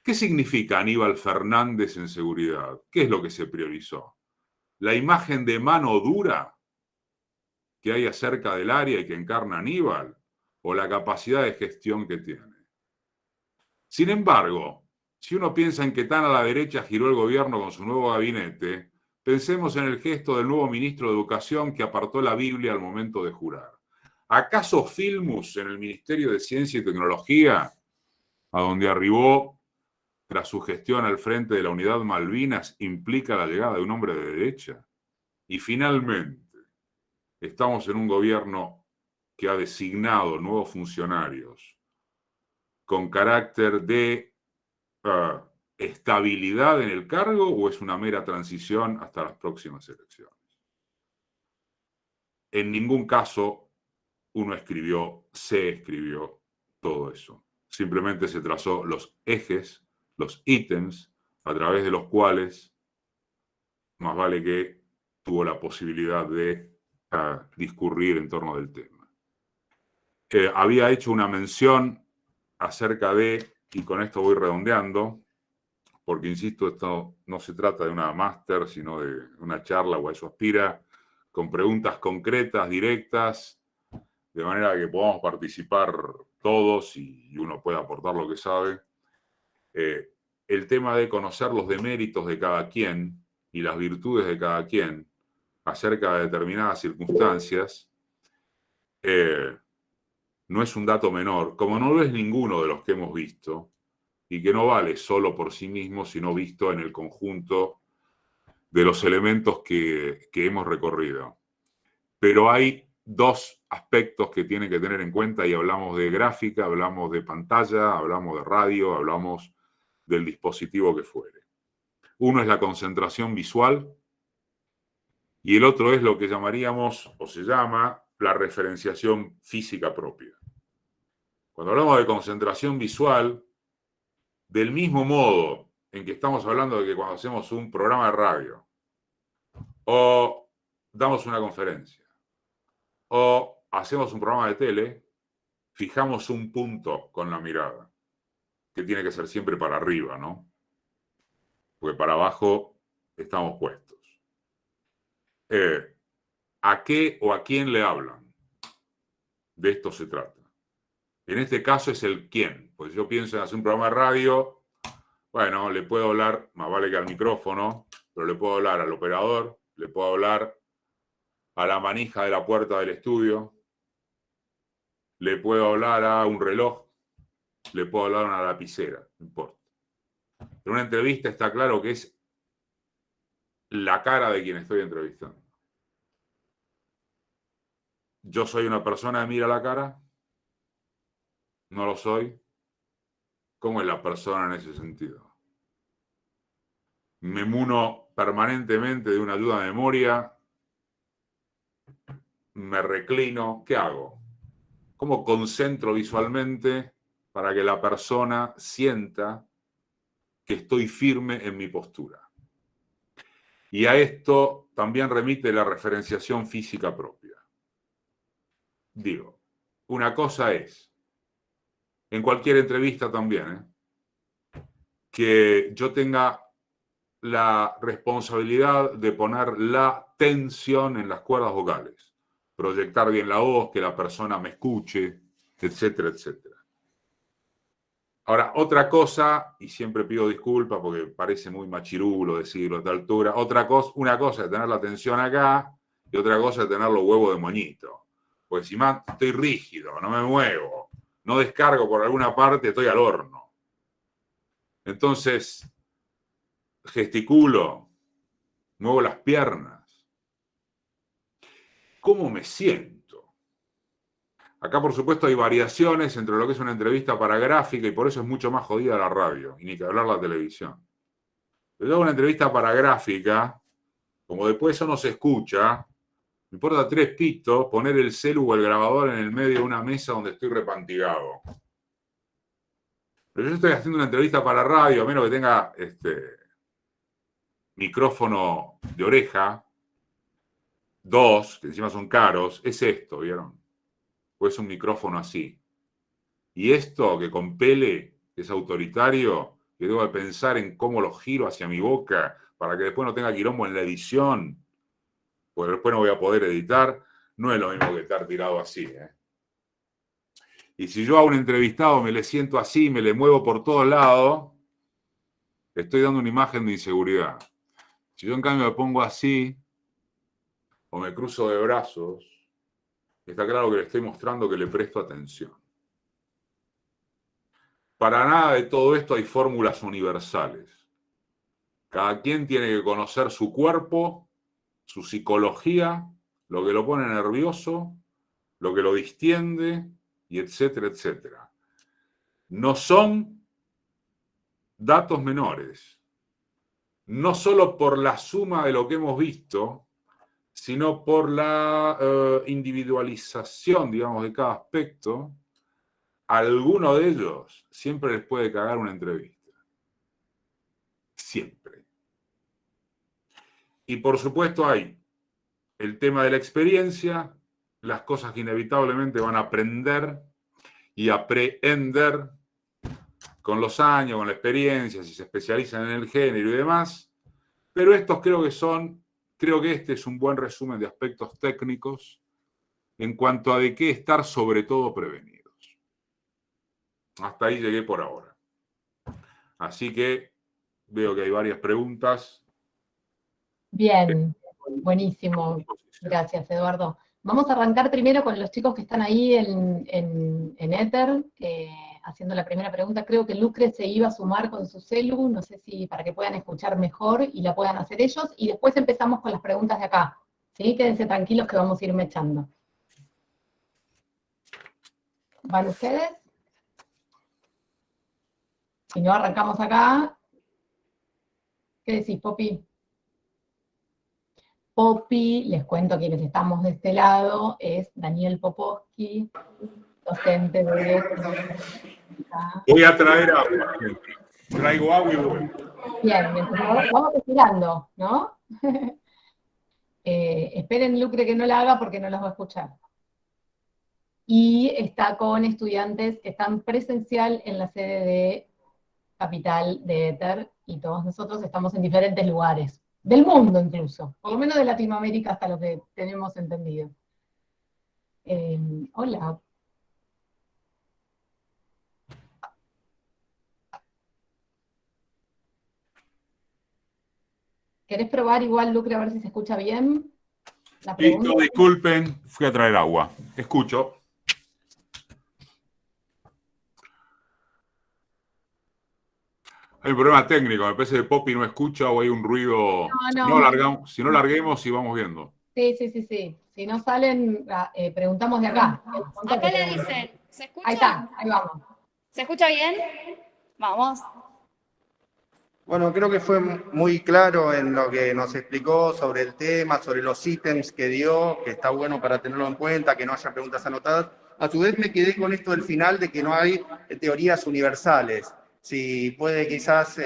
¿Qué significa Aníbal Fernández en seguridad? ¿Qué es lo que se priorizó? ¿La imagen de mano dura que hay acerca del área y que encarna Aníbal? ¿O la capacidad de gestión que tiene? Sin embargo, si uno piensa en que tan a la derecha giró el gobierno con su nuevo gabinete, pensemos en el gesto del nuevo ministro de Educación que apartó la Biblia al momento de jurar. ¿Acaso Filmus en el Ministerio de Ciencia y Tecnología, a donde arribó tras su gestión al frente de la Unidad Malvinas, implica la llegada de un hombre de derecha? Y finalmente, estamos en un gobierno que ha designado nuevos funcionarios con carácter de estabilidad en el cargo, ¿o es una mera transición hasta las próximas elecciones? En ningún caso se escribió todo eso. Simplemente se trazó los ejes, los ítems, a través de los cuales más vale que tuvo la posibilidad de discurrir en torno del tema. Había hecho una mención acerca de, y con esto voy redondeando, porque insisto, esto no se trata de una máster, sino de una charla, o a eso aspira, con preguntas concretas, directas, de manera que podamos participar todos y uno pueda aportar lo que sabe. El tema de conocer los deméritos de cada quien y las virtudes de cada quien acerca de determinadas circunstancias no es un dato menor, como no lo es ninguno de los que hemos visto, y que no vale solo por sí mismo, sino visto en el conjunto de los elementos que hemos recorrido. Pero hay dos aspectos que tienen que tener en cuenta, y hablamos de gráfica, hablamos de pantalla, hablamos de radio, hablamos del dispositivo que fuere. Uno es la concentración visual y el otro es lo que llamaríamos, o se llama, la referenciación física propia. Cuando hablamos de concentración visual, del mismo modo en que estamos hablando de que cuando hacemos un programa de radio o damos una conferencia o hacemos un programa de tele, fijamos un punto con la mirada, que tiene que ser siempre para arriba, ¿no? Porque para abajo estamos puestos. ¿A qué o a quién le hablan? De esto se trata. En este caso es el quién. Pues yo pienso en hacer un programa de radio, bueno, le puedo hablar, más vale que al micrófono, pero le puedo hablar al operador, le puedo hablar a la manija de la puerta del estudio, le puedo hablar a un reloj, le puedo hablar a una lapicera, no importa. En una entrevista está claro que es la cara de quien estoy entrevistando. ¿Yo soy una persona que mira la cara? ¿No lo soy? ¿Cómo es la persona en ese sentido? ¿Me muno permanentemente de una ayuda de memoria? ¿Me reclino? ¿Qué hago? ¿Cómo concentro visualmente para que la persona sienta que estoy firme en mi postura? Y a esto también remite la referenciación física propia. Digo, una cosa es, en cualquier entrevista también, que yo tenga la responsabilidad de poner la tensión en las cuerdas vocales, proyectar bien la voz, que la persona me escuche, etcétera, etcétera. Ahora, otra cosa, y siempre pido disculpas porque parece muy machirulo decirlo a esta altura, una cosa es tener la tensión acá y otra cosa es tener los huevos de moñito. Porque si más estoy rígido, no me muevo, no descargo por alguna parte, estoy al horno. Entonces, gesticulo, muevo las piernas. ¿Cómo me siento? Acá, por supuesto, hay variaciones entre lo que es una entrevista para gráfica y por eso es mucho más jodida la radio, y ni que hablar la televisión. Pero yo hago una entrevista para gráfica, como después eso no se escucha, Me importa 3 pitos poner el celu o el grabador en el medio de una mesa donde estoy repantigado. Pero yo estoy haciendo una entrevista para radio, a menos que tenga micrófono de oreja, 2, que encima son caros, es esto, ¿vieron? Pues es un micrófono así. Y esto que compele, que es autoritario, que debo de pensar en cómo lo giro hacia mi boca para que después no tenga quilombo en la edición, porque después no voy a poder editar, no es lo mismo que estar tirado así, ¿eh? Y si yo a un entrevistado me le siento así, me le muevo por todos lados, estoy dando una imagen de inseguridad. Si yo en cambio me pongo así, o me cruzo de brazos, está claro que le estoy mostrando que le presto atención. Para nada de todo esto hay fórmulas universales. Cada quien tiene que conocer su cuerpo, su psicología, lo que lo pone nervioso, lo que lo distiende, y etcétera, etcétera. No son datos menores. No solo por la suma de lo que hemos visto, sino por la individualización, digamos, de cada aspecto. A alguno de ellos siempre les puede cagar una entrevista. Siempre. Y por supuesto hay el tema de la experiencia, las cosas que inevitablemente van a aprender y aprehender con los años, con la experiencia, si se especializan en el género y demás. Pero estos creo que este es un buen resumen de aspectos técnicos en cuanto a de qué estar sobre todo prevenidos. Hasta ahí llegué por ahora. Así que veo que hay varias preguntas. Bien, buenísimo. Gracias, Eduardo. Vamos a arrancar primero con los chicos que están ahí en Ether, haciendo la primera pregunta. Creo que Lucre se iba a sumar con su celu, no sé si para que puedan escuchar mejor y la puedan hacer ellos, y después empezamos con las preguntas de acá. ¿Sí? Quédense tranquilos que vamos a ir mechando. ¿Van ustedes? Si no, arrancamos acá. ¿Qué decís, Poppy? Poppy, les cuento a quienes estamos de este lado, es Daniel Popovsky, docente de... Voy a traer agua. Traigo agua y voy. Bien, mientras vamos respirando, ¿no? Esperen, Lucre, que no la haga porque no los va a escuchar. Y está con estudiantes que están presencial en la sede de Capital de Ether, y todos nosotros estamos en diferentes lugares. Del mundo incluso, por lo menos de Latinoamérica hasta lo que tenemos entendido. Hola. ¿Querés probar igual, Lucre, a ver si se escucha bien la pregunta? Listo, disculpen, fui a traer agua. Escucho. Hay un problema técnico, me parece que Poppy no escucha o hay un ruido. No. Si no larguemos y vamos viendo. Sí. Si no salen, preguntamos de acá. Acá le dicen, ¿se escucha? Ahí está, ahí vamos. ¿Se escucha bien? Vamos. Bueno, creo que fue muy claro en lo que nos explicó sobre el tema, sobre los ítems que dio, que está bueno para tenerlo en cuenta, que no haya preguntas anotadas. A su vez me quedé con esto del final de que no hay teorías universales. Si puede quizás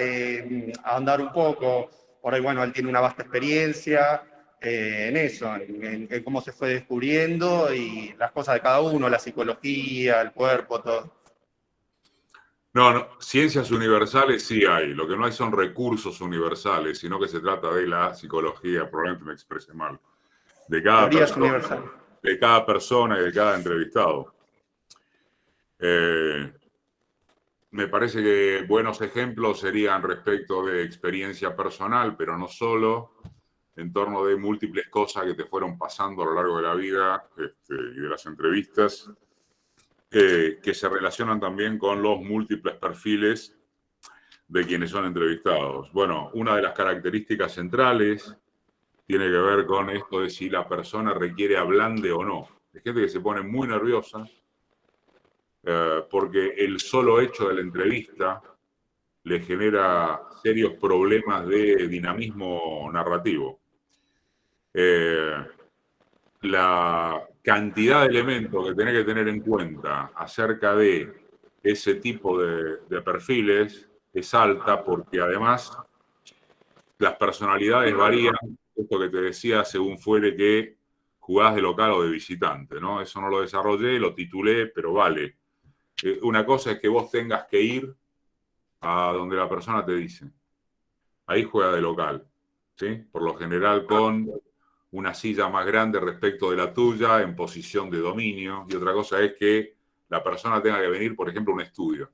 ahondar un poco, por ahí, bueno, él tiene una vasta experiencia en eso, en cómo se fue descubriendo y las cosas de cada uno, la psicología, el cuerpo, todo. No, ciencias universales sí hay. Lo que no hay son recursos universales, sino que se trata de la psicología, probablemente me expresé mal, de cada persona y de cada entrevistado. Me parece que buenos ejemplos serían respecto de experiencia personal, pero no solo, en torno de múltiples cosas que te fueron pasando a lo largo de la vida y de las entrevistas, que se relacionan también con los múltiples perfiles de quienes son entrevistados. Bueno, una de las características centrales tiene que ver con esto de si la persona requiere ablande o no. Hay gente que se pone muy nerviosa porque el solo hecho de la entrevista le genera serios problemas de dinamismo narrativo. la cantidad de elementos que tenés que tener en cuenta acerca de ese tipo de perfiles es alta, porque además las personalidades varían, esto que te decía, según fuere que jugás de local o de visitante, ¿no? Eso no lo desarrollé, lo titulé, pero vale. Una cosa es que vos tengas que ir a donde la persona te dice. Ahí juega de local, ¿sí? Por lo general con una silla más grande respecto de la tuya, en posición de dominio. Y otra cosa es que la persona tenga que venir, por ejemplo, a un estudio.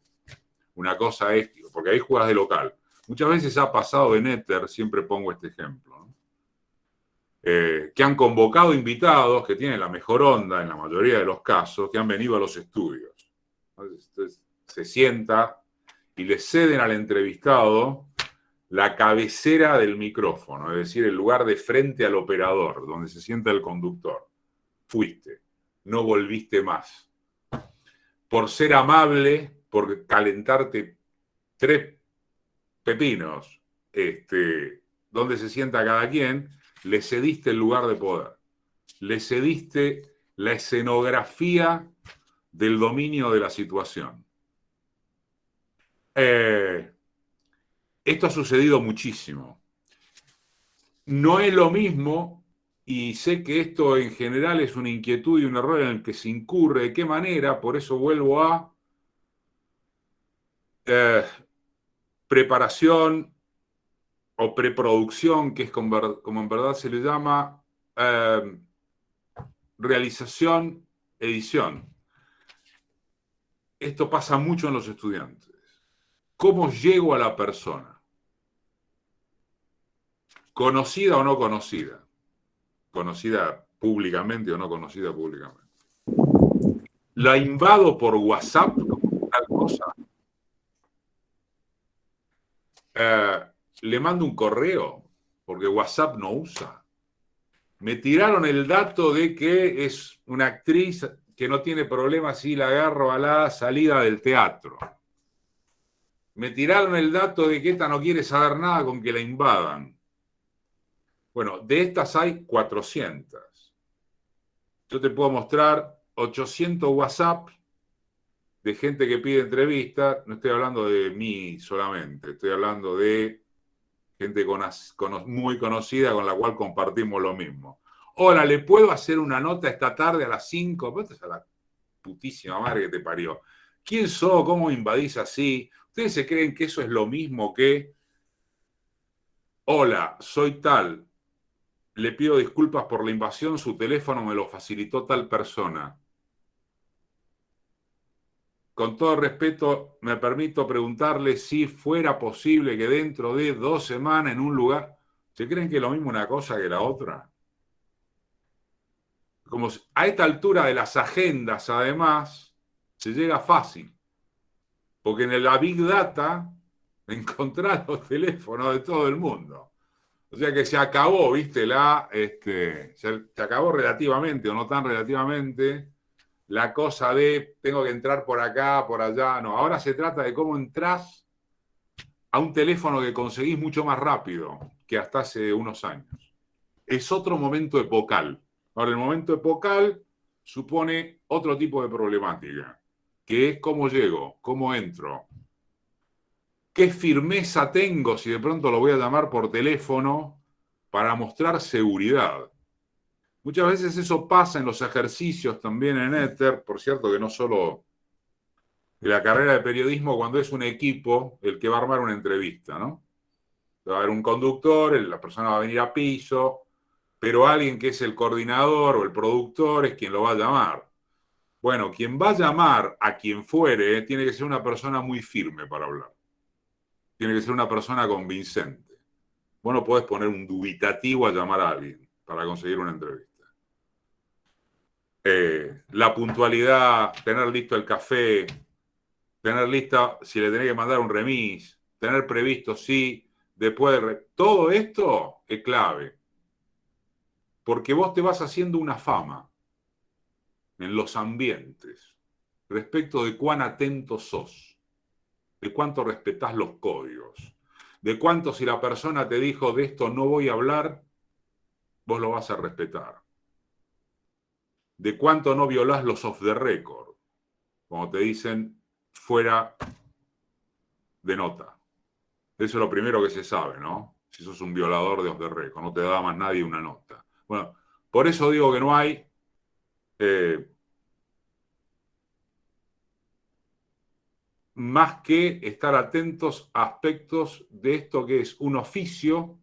Una cosa es, porque ahí juegas de local. Muchas veces ha pasado en Éter, siempre pongo este ejemplo, ¿no? Que han convocado invitados que tienen la mejor onda, en la mayoría de los casos, que han venido a los estudios. Entonces, se sienta y le ceden al entrevistado la cabecera del micrófono, es decir, el lugar de frente al operador, donde se sienta el conductor. Fuiste, no volviste más. Por ser amable, por calentarte 3 pepinos, donde se sienta cada quien, le cediste el lugar de poder. Le cediste la escenografía del dominio de la situación. Esto ha sucedido muchísimo. No es lo mismo, y sé que esto en general es una inquietud y un error en el que se incurre. ¿De qué manera? Por eso vuelvo a preparación o preproducción, que es como en verdad se le llama, realización, edición. Esto pasa mucho en los estudiantes. ¿Cómo llego a la persona? ¿Conocida o no conocida? ¿Conocida públicamente o no conocida públicamente? ¿La invado por WhatsApp como tal cosa? ¿Le mando un correo? Porque WhatsApp no usa. Me tiraron el dato de que es una actriz que no tiene problemas si la agarro a la salida del teatro. Me tiraron el dato de que esta no quiere saber nada con que la invadan. Bueno, de estas hay 400. Yo te puedo mostrar 800 WhatsApp de gente que pide entrevista. No estoy hablando de mí solamente, estoy hablando de gente muy conocida con la cual compartimos lo mismo. Hola, ¿le puedo hacer una nota esta tarde a las 5? Pues esta es la putísima madre que te parió. ¿Quién sos? ¿Cómo invadís así? ¿Ustedes se creen que eso es lo mismo que hola, soy tal, le pido disculpas por la invasión, su teléfono me lo facilitó tal persona? Con todo respeto, me permito preguntarle si fuera posible que dentro de 2 semanas en un lugar... ¿Se creen que es lo mismo una cosa que la otra? Como a esta altura de las agendas, además, se llega fácil. Porque en la Big Data encontrás los teléfonos de todo el mundo. O sea que se acabó, ¿viste? Se acabó relativamente, o no tan relativamente, la cosa de tengo que entrar por acá, por allá. No, ahora se trata de cómo entras a un teléfono que conseguís mucho más rápido que hasta hace unos años. Es otro momento epocal. Ahora, el momento epocal supone otro tipo de problemática, que es cómo llego, cómo entro, qué firmeza tengo si de pronto lo voy a llamar por teléfono para mostrar seguridad. Muchas veces eso pasa en los ejercicios también en Éter, por cierto que no solo en la carrera de periodismo, cuando es un equipo el que va a armar una entrevista, ¿no? Va a haber un conductor, la persona va a venir a piso, pero alguien que es el coordinador o el productor es quien lo va a llamar. Bueno, quien va a llamar a quien fuere tiene que ser una persona muy firme para hablar. Tiene que ser una persona convincente. Vos no podés poner un dubitativo a llamar a alguien para conseguir una entrevista. La puntualidad, tener listo el café, tener lista si le tenés que mandar un remis, tener previsto si después todo esto es clave. Porque vos te vas haciendo una fama en los ambientes respecto de cuán atento sos, de cuánto respetás los códigos, de cuánto si la persona te dijo de esto no voy a hablar, vos lo vas a respetar. de cuánto no violás los off the record, como te dicen fuera de nota. Eso es lo primero que se sabe, ¿no? Si sos un violador de off the record, no te da más nadie una nota. Bueno, por eso digo que no hay más que estar atentos a aspectos de esto que es un oficio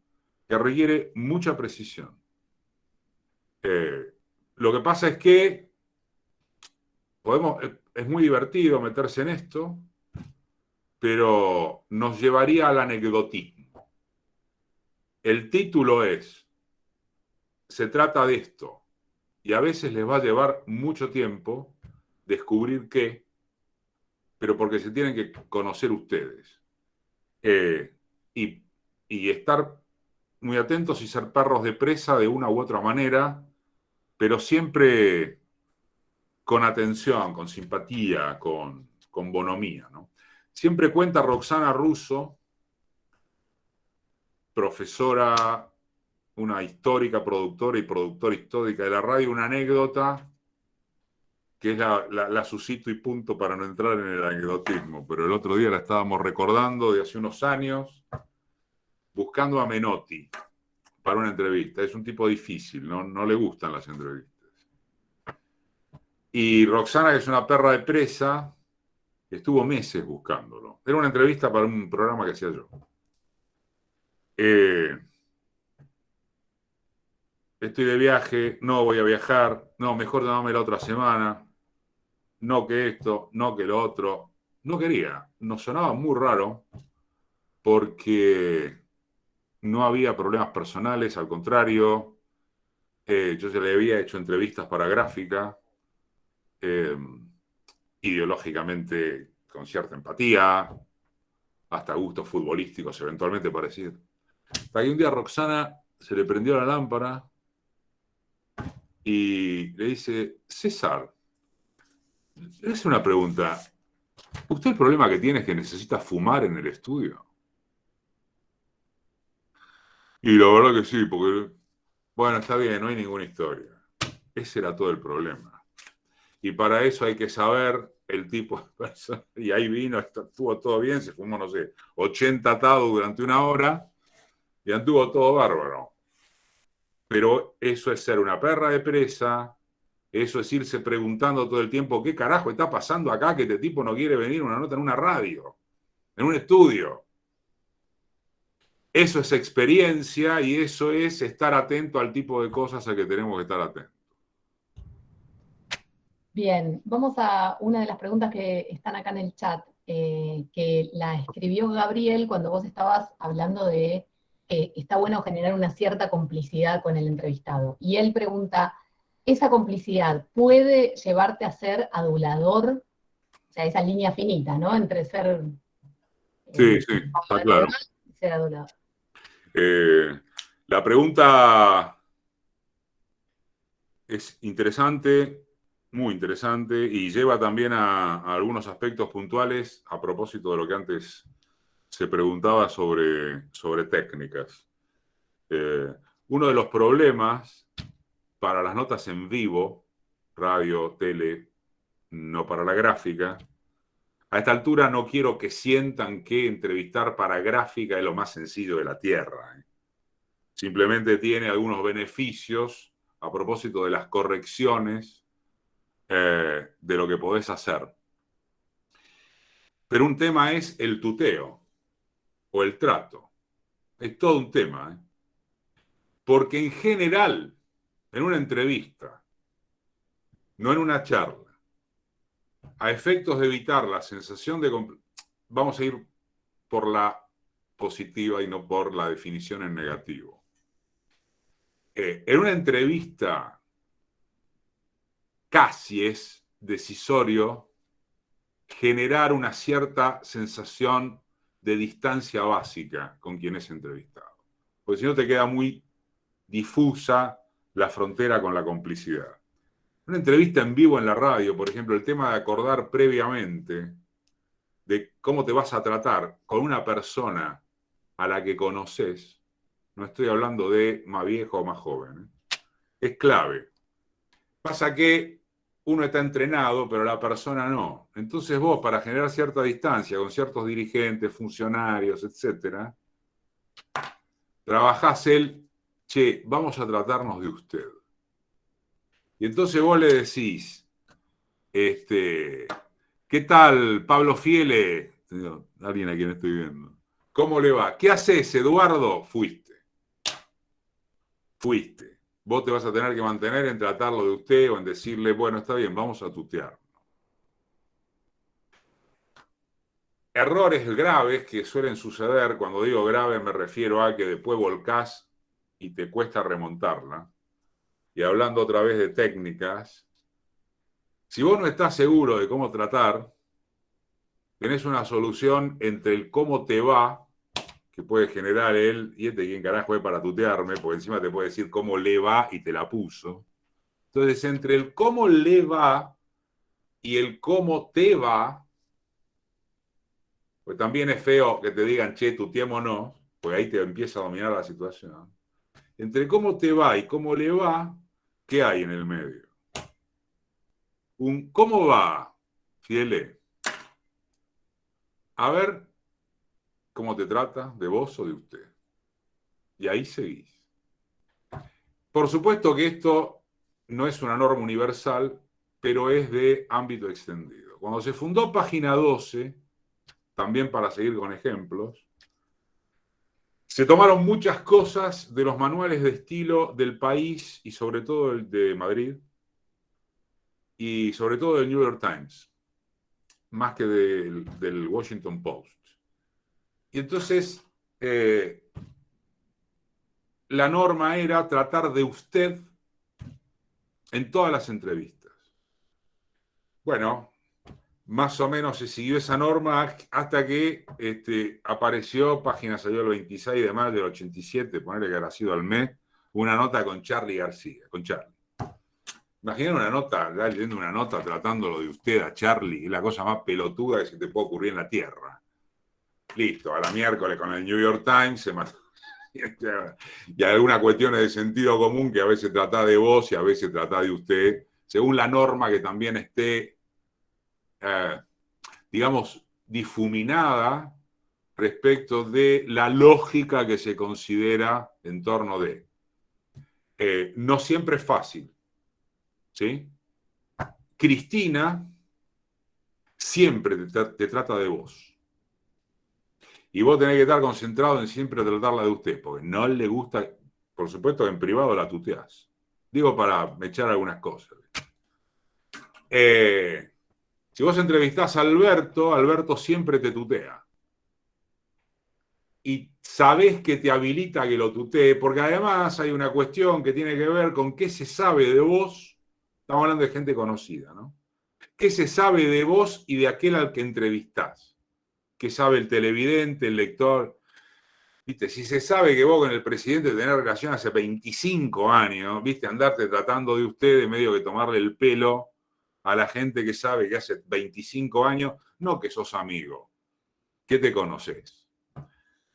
que requiere mucha precisión. Lo que pasa es que es muy divertido meterse en esto, pero nos llevaría al anecdotismo. El título es, se trata de esto, y a veces les va a llevar mucho tiempo descubrir qué, pero porque se tienen que conocer ustedes. Y estar muy atentos y ser perros de presa de una u otra manera, pero siempre con atención, con simpatía, con bonomía, ¿no? Siempre cuenta Roxana Russo, profesora, una histórica productora y productora histórica de la radio, una anécdota que es la suscito y punto para no entrar en el anecdotismo, pero el otro día la estábamos recordando de hace unos años, buscando a Menotti para una entrevista. Es un tipo difícil, no le gustan las entrevistas. Y Roxana, que es una perra de presa, estuvo meses buscándolo. Era una entrevista para un programa que hacía yo. Estoy de viaje, no voy a viajar, no, mejor llámame la otra semana, no que esto, no que lo otro. No quería, nos sonaba muy raro porque no había problemas personales, al contrario, yo ya le había hecho entrevistas para Gráfica, ideológicamente con cierta empatía, hasta gustos futbolísticos eventualmente parecidos. Hasta que un día a Roxana se le prendió la lámpara y le dice, César, le hace una pregunta. ¿Usted el problema que tiene es que necesita fumar en el estudio? Y la verdad que sí, porque, bueno, está bien, no hay ninguna historia. Ese era todo el problema. Y para eso hay que saber el tipo de persona. Y ahí vino, estuvo todo bien, se fumó, no sé, 80 atados durante una hora y anduvo todo bárbaro. Pero eso es ser una perra de presa, eso es irse preguntando todo el tiempo, ¿qué carajo está pasando acá que este tipo no quiere venir a una nota en una radio, en un estudio? Eso es experiencia y eso es estar atento al tipo de cosas a que tenemos que estar atentos. Bien, vamos a una de las preguntas que están acá en el chat, que la escribió Gabriel cuando vos estabas hablando de que está bueno generar una cierta complicidad con el entrevistado. Y él pregunta, ¿esa complicidad puede llevarte a ser adulador? O sea, esa línea finita, ¿no? Entre ser Sí, está claro. y ser adulador. La pregunta es interesante, muy interesante, y lleva también a algunos aspectos puntuales a propósito de lo que antes se preguntaba sobre técnicas. Uno de los problemas para las notas en vivo, radio, tele, no para la gráfica, a esta altura no quiero que sientan que entrevistar para gráfica es lo más sencillo de la tierra. Simplemente tiene algunos beneficios a propósito de las correcciones de lo que podés hacer. Pero un tema es el tuteo o el trato. Es todo un tema. Porque en general, en una entrevista, no en una charla, a efectos de evitar la sensación de... Vamos a ir por la positiva y no por la definición en negativo. En una entrevista casi es decisorio generar una cierta sensación de distancia básica con quien es entrevistado. Porque si no te queda muy difusa la frontera con la complicidad. Una entrevista en vivo en la radio, por ejemplo, el tema de acordar previamente de cómo te vas a tratar con una persona a la que conoces, no estoy hablando de más viejo o más joven, es clave. Pasa que uno está entrenado, pero la persona no. Entonces vos, para generar cierta distancia con ciertos dirigentes, funcionarios, etcétera, trabajás che, vamos a tratarnos de usted. Y entonces vos le decís, ¿qué tal, Pablo Fiele? Alguien a quien estoy viendo. ¿Cómo le va? ¿Qué haces, Eduardo? Fuiste. Vos te vas a tener que mantener en tratarlo de usted o en decirle, bueno, está bien, vamos a tutear. Errores graves que suelen suceder, cuando digo grave me refiero a que después volcás y te cuesta remontarla. Y hablando otra vez de técnicas, si vos no estás seguro de cómo tratar, tenés una solución entre el cómo te va, que puede generar él, y quién carajo es para tutearme, porque encima te puede decir cómo le va y te la puso. Entonces, entre el cómo le va y el cómo te va, pues también es feo que te digan, che, tuteémonos, porque ahí te empieza a dominar la situación. Entre cómo te va y cómo le va, ¿qué hay en el medio? Un ¿cómo va, Fiele? A ver cómo te trata, de vos o de usted. Y ahí seguís. Por supuesto que esto no es una norma universal, pero es de ámbito extendido. Cuando se fundó Página 12, también para seguir con ejemplos, se tomaron muchas cosas de los manuales de estilo del país y sobre todo el de Madrid y sobre todo del New York Times, más que del Washington Post. Y entonces la norma era tratar de usted en todas las entrevistas. Bueno, más o menos se siguió esa norma hasta que apareció, página salió el 26 de mayo del 87, ponerle que habrá sido al mes, una nota con Charlie García, con Charlie. Imaginen una nota, ya leyendo una nota tratándolo de usted a Charlie, es la cosa más pelotuda que se te puede ocurrir en la tierra. Listo, a la miércoles con el New York Times se mató. Y algunas cuestiones de sentido común que a veces trata de vos y a veces trata de usted, según la norma que también esté, digamos, difuminada respecto de la lógica que se considera en torno de. No siempre es fácil, ¿sí? Cristina siempre te trata de vos. Y vos tenés que estar concentrado en siempre tratarla de usted, porque no le gusta, por supuesto, en privado la tuteás. Digo para echar algunas cosas. Si vos entrevistás a Alberto, Alberto siempre te tutea. Y sabés que te habilita que lo tutee, porque además hay una cuestión que tiene que ver con qué se sabe de vos. Estamos hablando de gente conocida, ¿no? ¿Qué se sabe de vos y de aquel al que entrevistás? ¿Qué sabe el televidente, el lector? ¿Viste? Si se sabe que vos con el presidente tenés relación hace 25 años, ¿viste? Andarte tratando de usted de medio que tomarle el pelo a la gente que sabe que hace 25 años, no que sos amigo, que te conoces.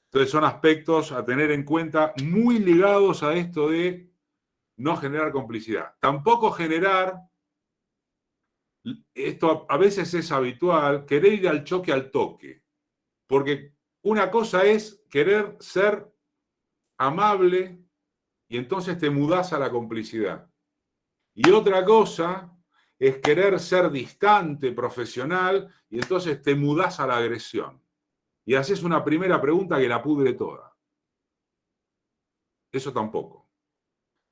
Entonces son aspectos a tener en cuenta muy ligados a esto de no generar complicidad. Tampoco generar, esto a veces es habitual, querer ir al choque al toque. Porque una cosa es querer ser amable y entonces te mudás a la complicidad. Y otra cosa es querer ser distante, profesional, y entonces te mudás a la agresión. Y haces una primera pregunta que la pudre toda. Eso tampoco.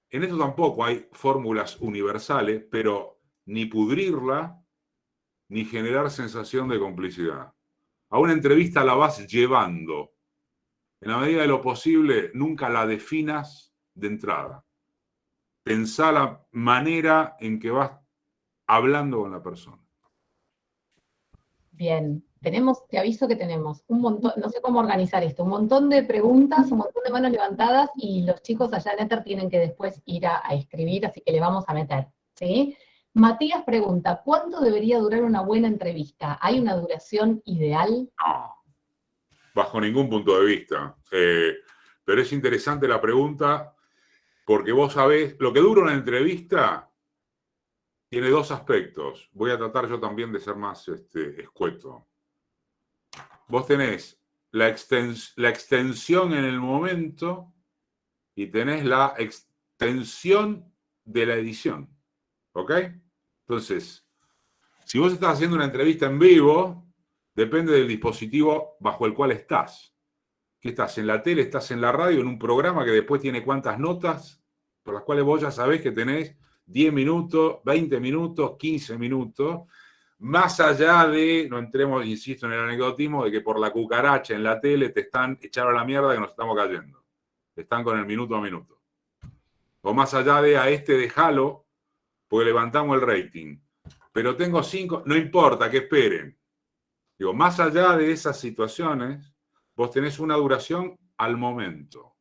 En esto tampoco hay fórmulas universales, pero ni pudrirla, ni generar sensación de complicidad. A una entrevista la vas llevando. En la medida de lo posible, nunca la definas de entrada. Pensá la manera en que vas hablando con la persona. Bien, te aviso que tenemos un montón, no sé cómo organizar esto, un montón de preguntas, un montón de manos levantadas y los chicos allá en Éter tienen que después ir a escribir, así que le vamos a meter, ¿sí? Matías pregunta, ¿cuánto debería durar una buena entrevista? ¿Hay una duración ideal? No, bajo ningún punto de vista. Pero es interesante la pregunta porque vos sabés, lo que dura una entrevista tiene dos aspectos. Voy a tratar yo también de ser más escueto. Vos tenés la extensión en el momento y tenés la extensión de la edición. ¿Ok? Entonces, si vos estás haciendo una entrevista en vivo, depende del dispositivo bajo el cual estás. ¿Qué estás? ¿En la tele? ¿Estás en la radio? ¿En un programa que después tiene cuántas notas? Por las cuales vos ya sabés que tenés 10 minutos, 20 minutos, 15 minutos. Más allá de, no entremos, insisto, en el anecdotismo de que por la cucaracha en la tele te están echando a la mierda que nos estamos cayendo. Están con el minuto a minuto. O más allá de a déjalo, porque levantamos el rating. Pero tengo 5, no importa, que esperen. Digo, más allá de esas situaciones, vos tenés una duración al momento.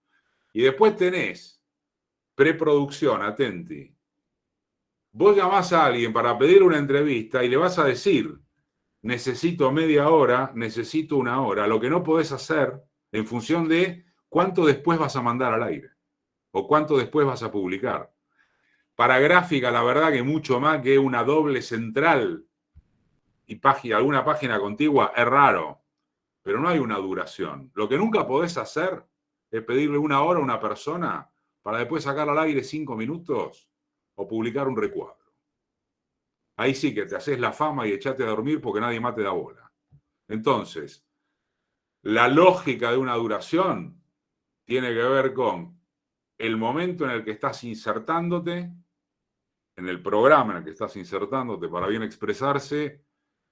Y después tenés preproducción, atenti. Vos llamás a alguien para pedir una entrevista y le vas a decir, necesito media hora, necesito una hora. Lo que no podés hacer en función de cuánto después vas a mandar al aire o cuánto después vas a publicar. Para gráfica, la verdad que mucho más que una doble central y alguna página contigua es raro, pero no hay una duración. Lo que nunca podés hacer es pedirle una hora a una persona para después sacar al aire 5 minutos o publicar un recuadro. Ahí sí que te haces la fama y echate a dormir porque nadie más te da bola. Entonces, la lógica de una duración tiene que ver con el momento en el que estás insertándote, en el programa en el que estás insertándote para bien expresarse,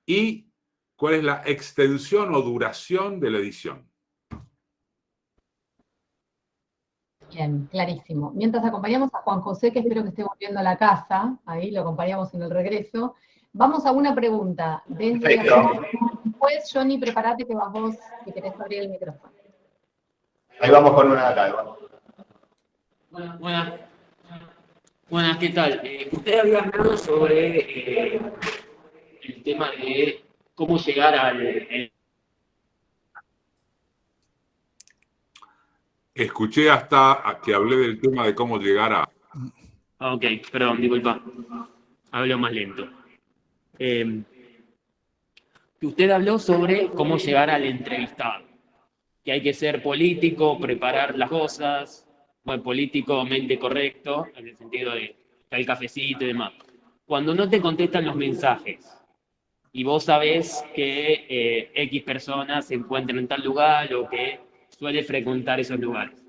y cuál es la extensión o duración de la edición. Bien, clarísimo. Mientras acompañamos a Juan José, que espero que esté volviendo a la casa, ahí lo acompañamos en el regreso, vamos a una pregunta. Después, Johnny, prepárate que vas vos, que querés abrir el micrófono. Ahí vamos con una de acá. Buenas, ¿qué tal? Usted había hablado sobre el tema de cómo llegar al... Escuché hasta que hablé del tema de cómo llegar a... Ok, perdón, disculpa. Hablo más lento. Usted habló sobre cómo llegar al entrevistado. Que hay que ser político, preparar las cosas, bueno, políticamente correcto, en el sentido de el cafecito y demás. Cuando no te contestan los mensajes y vos sabés que X personas se encuentran en tal lugar o que suele frecuentar esos lugares,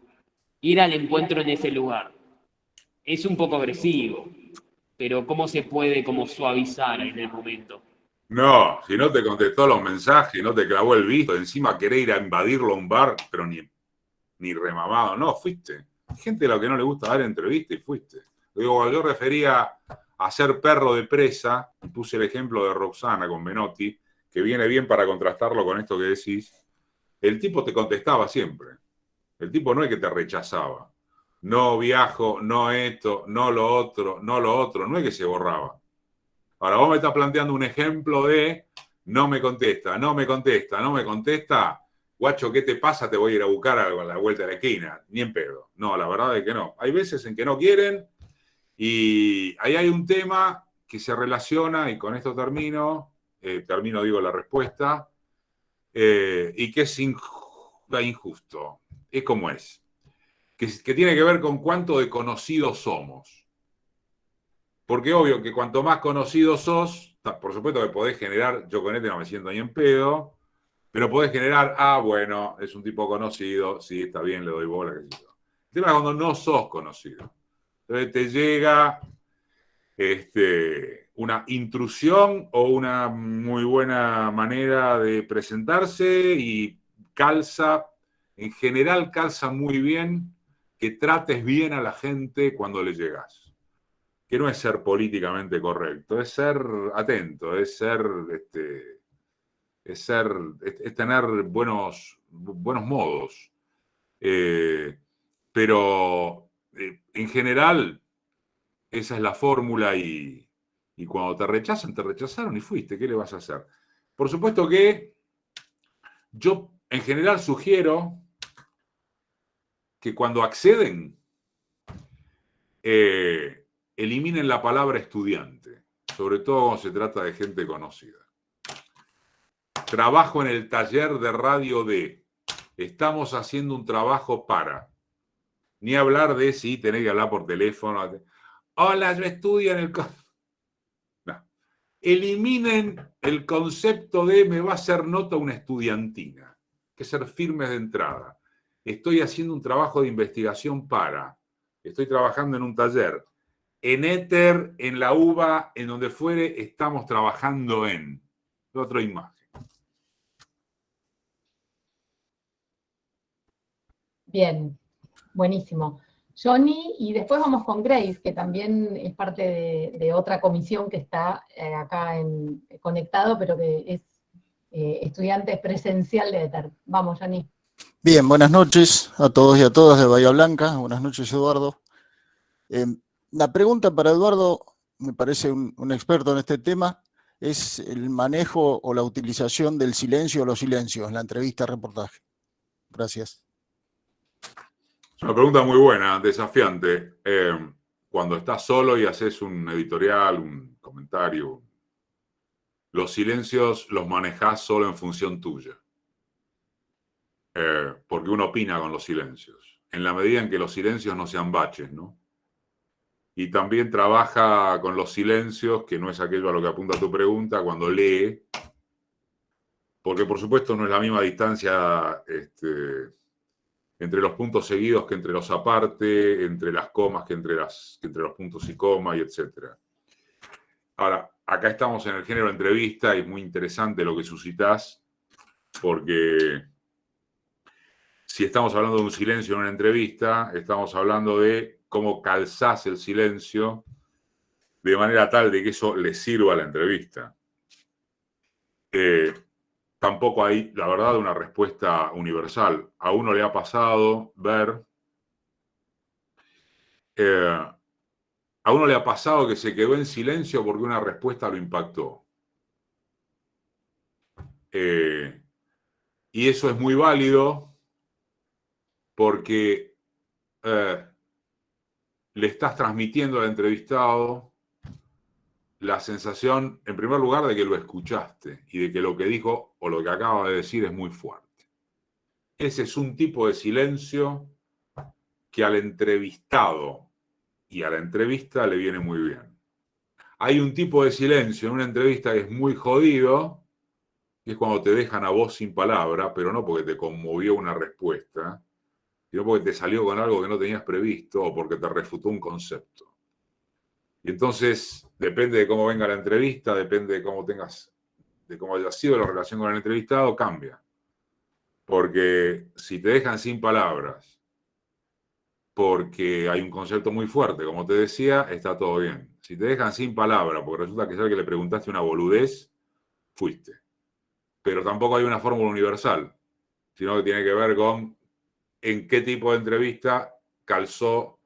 ir al encuentro en ese lugar es un poco agresivo, pero ¿cómo se puede como suavizar en el momento? No, si no te contestó los mensajes, no te clavó el visto, encima querés ir a invadirlo a un bar, pero ni remamado, no, fuiste. Hay gente a la que no le gusta dar entrevista y fuiste. Digo, yo refería a ser perro de presa, y puse el ejemplo de Roxana con Menotti, que viene bien para contrastarlo con esto que decís. El tipo te contestaba siempre. El tipo no es que te rechazaba. No viajo, no esto, no lo otro, no es que se borraba. Ahora vos me estás planteando un ejemplo de no me contesta, guacho, ¿qué te pasa? Te voy a ir a buscar a la vuelta de la esquina. Ni en pedo. No, la verdad es que no. Hay veces en que no quieren y ahí hay un tema que se relaciona, y con esto termino digo la respuesta, y que es injusto. Es como es. Que tiene que ver con cuánto de conocidos somos. Porque obvio que cuanto más conocido sos, por supuesto que podés generar, yo con este no me siento ni en pedo, pero podés generar, bueno, es un tipo conocido, sí, está bien, le doy bola, qué sé yo. El tema es cuando no sos conocido. Entonces te llega una intrusión o una muy buena manera de presentarse y en general calza muy bien que trates bien a la gente cuando le llegas. Que no es ser políticamente correcto, es ser atento, es tener buenos modos. Pero en general, esa es la fórmula y cuando te rechazan, te rechazaron y fuiste. ¿Qué le vas a hacer? Por supuesto que yo en general sugiero que cuando acceden, eliminen la palabra estudiante. sobre todo cuando se trata de gente conocida. Trabajo en el taller de radio de. Estamos haciendo un trabajo para. Ni hablar de si tenés que hablar por teléfono. Hola, yo estudio en el... No. Eliminen el concepto de me va a hacer nota una estudiantina. Hay que ser firmes de entrada. Estoy haciendo un trabajo de investigación para. Estoy trabajando en un taller. En Éter, en la UBA, en donde fuere, estamos trabajando en. Otra imagen. Bien, buenísimo. Johnny, y después vamos con Grace, que también es parte de otra comisión que está acá conectado, pero que es estudiante presencial de ETER. Vamos, Johnny. Bien, buenas noches a todos y a todas de Bahía Blanca. Buenas noches, Eduardo. La pregunta para Eduardo, me parece un experto en este tema, es el manejo o la utilización del silencio o los silencios en la entrevista-reportaje. Gracias. Es una pregunta muy buena, desafiante. Cuando estás solo y haces un editorial, un comentario, los silencios los manejás solo en función tuya. Porque uno opina con los silencios. En la medida en que los silencios no sean baches, ¿no? Y también trabaja con los silencios, que no es aquello a lo que apunta tu pregunta, cuando lee. Porque, por supuesto, no es la misma distancia entre los puntos seguidos que entre los aparte, entre las comas que entre los puntos y coma, y etc. Ahora, acá estamos en el género entrevista y es muy interesante lo que suscitás, porque si estamos hablando de un silencio en una entrevista, estamos hablando de cómo calzás el silencio de manera tal de que eso le sirva a la entrevista. Tampoco hay, la verdad, una respuesta universal. A uno le ha pasado ver... a uno le ha pasado que se quedó en silencio porque una respuesta lo impactó. Y eso es muy válido porque le estás transmitiendo al entrevistado la sensación, en primer lugar, de que lo escuchaste y de que lo que dijo o lo que acaba de decir es muy fuerte. Ese es un tipo de silencio que al entrevistado y a la entrevista le viene muy bien. Hay un tipo de silencio en una entrevista que es muy jodido, que es cuando te dejan a vos sin palabra, pero no porque te conmovió una respuesta, sino porque te salió con algo que no tenías previsto o porque te refutó un concepto. Y entonces, depende de cómo venga la entrevista, depende de cómo haya sido la relación con el entrevistado, cambia. Porque si te dejan sin palabras, porque hay un concepto muy fuerte, como te decía, está todo bien. Si te dejan sin palabras, porque resulta que es que le preguntaste una boludez, fuiste. Pero tampoco hay una fórmula universal, sino que tiene que ver con en qué tipo de entrevista calzó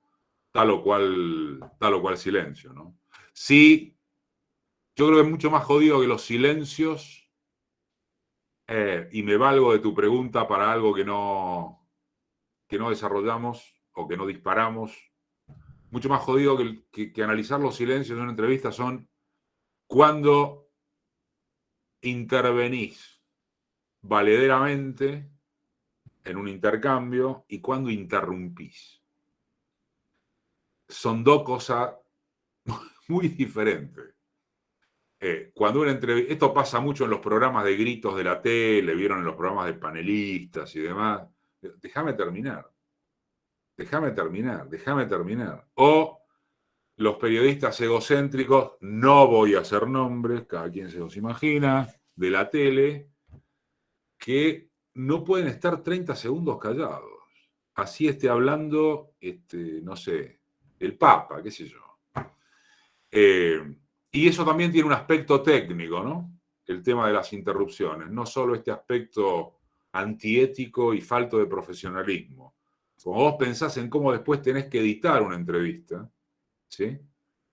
tal o cual silencio, ¿no? Sí, yo creo que es mucho más jodido que los silencios, y me valgo de tu pregunta para algo que no desarrollamos o que no disparamos. Mucho más jodido que analizar los silencios en una entrevista son cuando intervenís valederamente en un intercambio y cuando interrumpís. Son dos cosas muy diferentes. Cuando una entrevista, esto pasa mucho en los programas de gritos de la tele, vieron en los programas de panelistas y demás. Déjame terminar. O los periodistas egocéntricos, no voy a hacer nombres, cada quien se los imagina, de la tele, que no pueden estar 30 segundos callados. Así esté hablando, no sé, el Papa, qué sé yo. Y eso también tiene un aspecto técnico, ¿no? El tema de las interrupciones. No solo este aspecto antiético y falto de profesionalismo. Como vos pensás en cómo después tenés que editar una entrevista, ¿sí?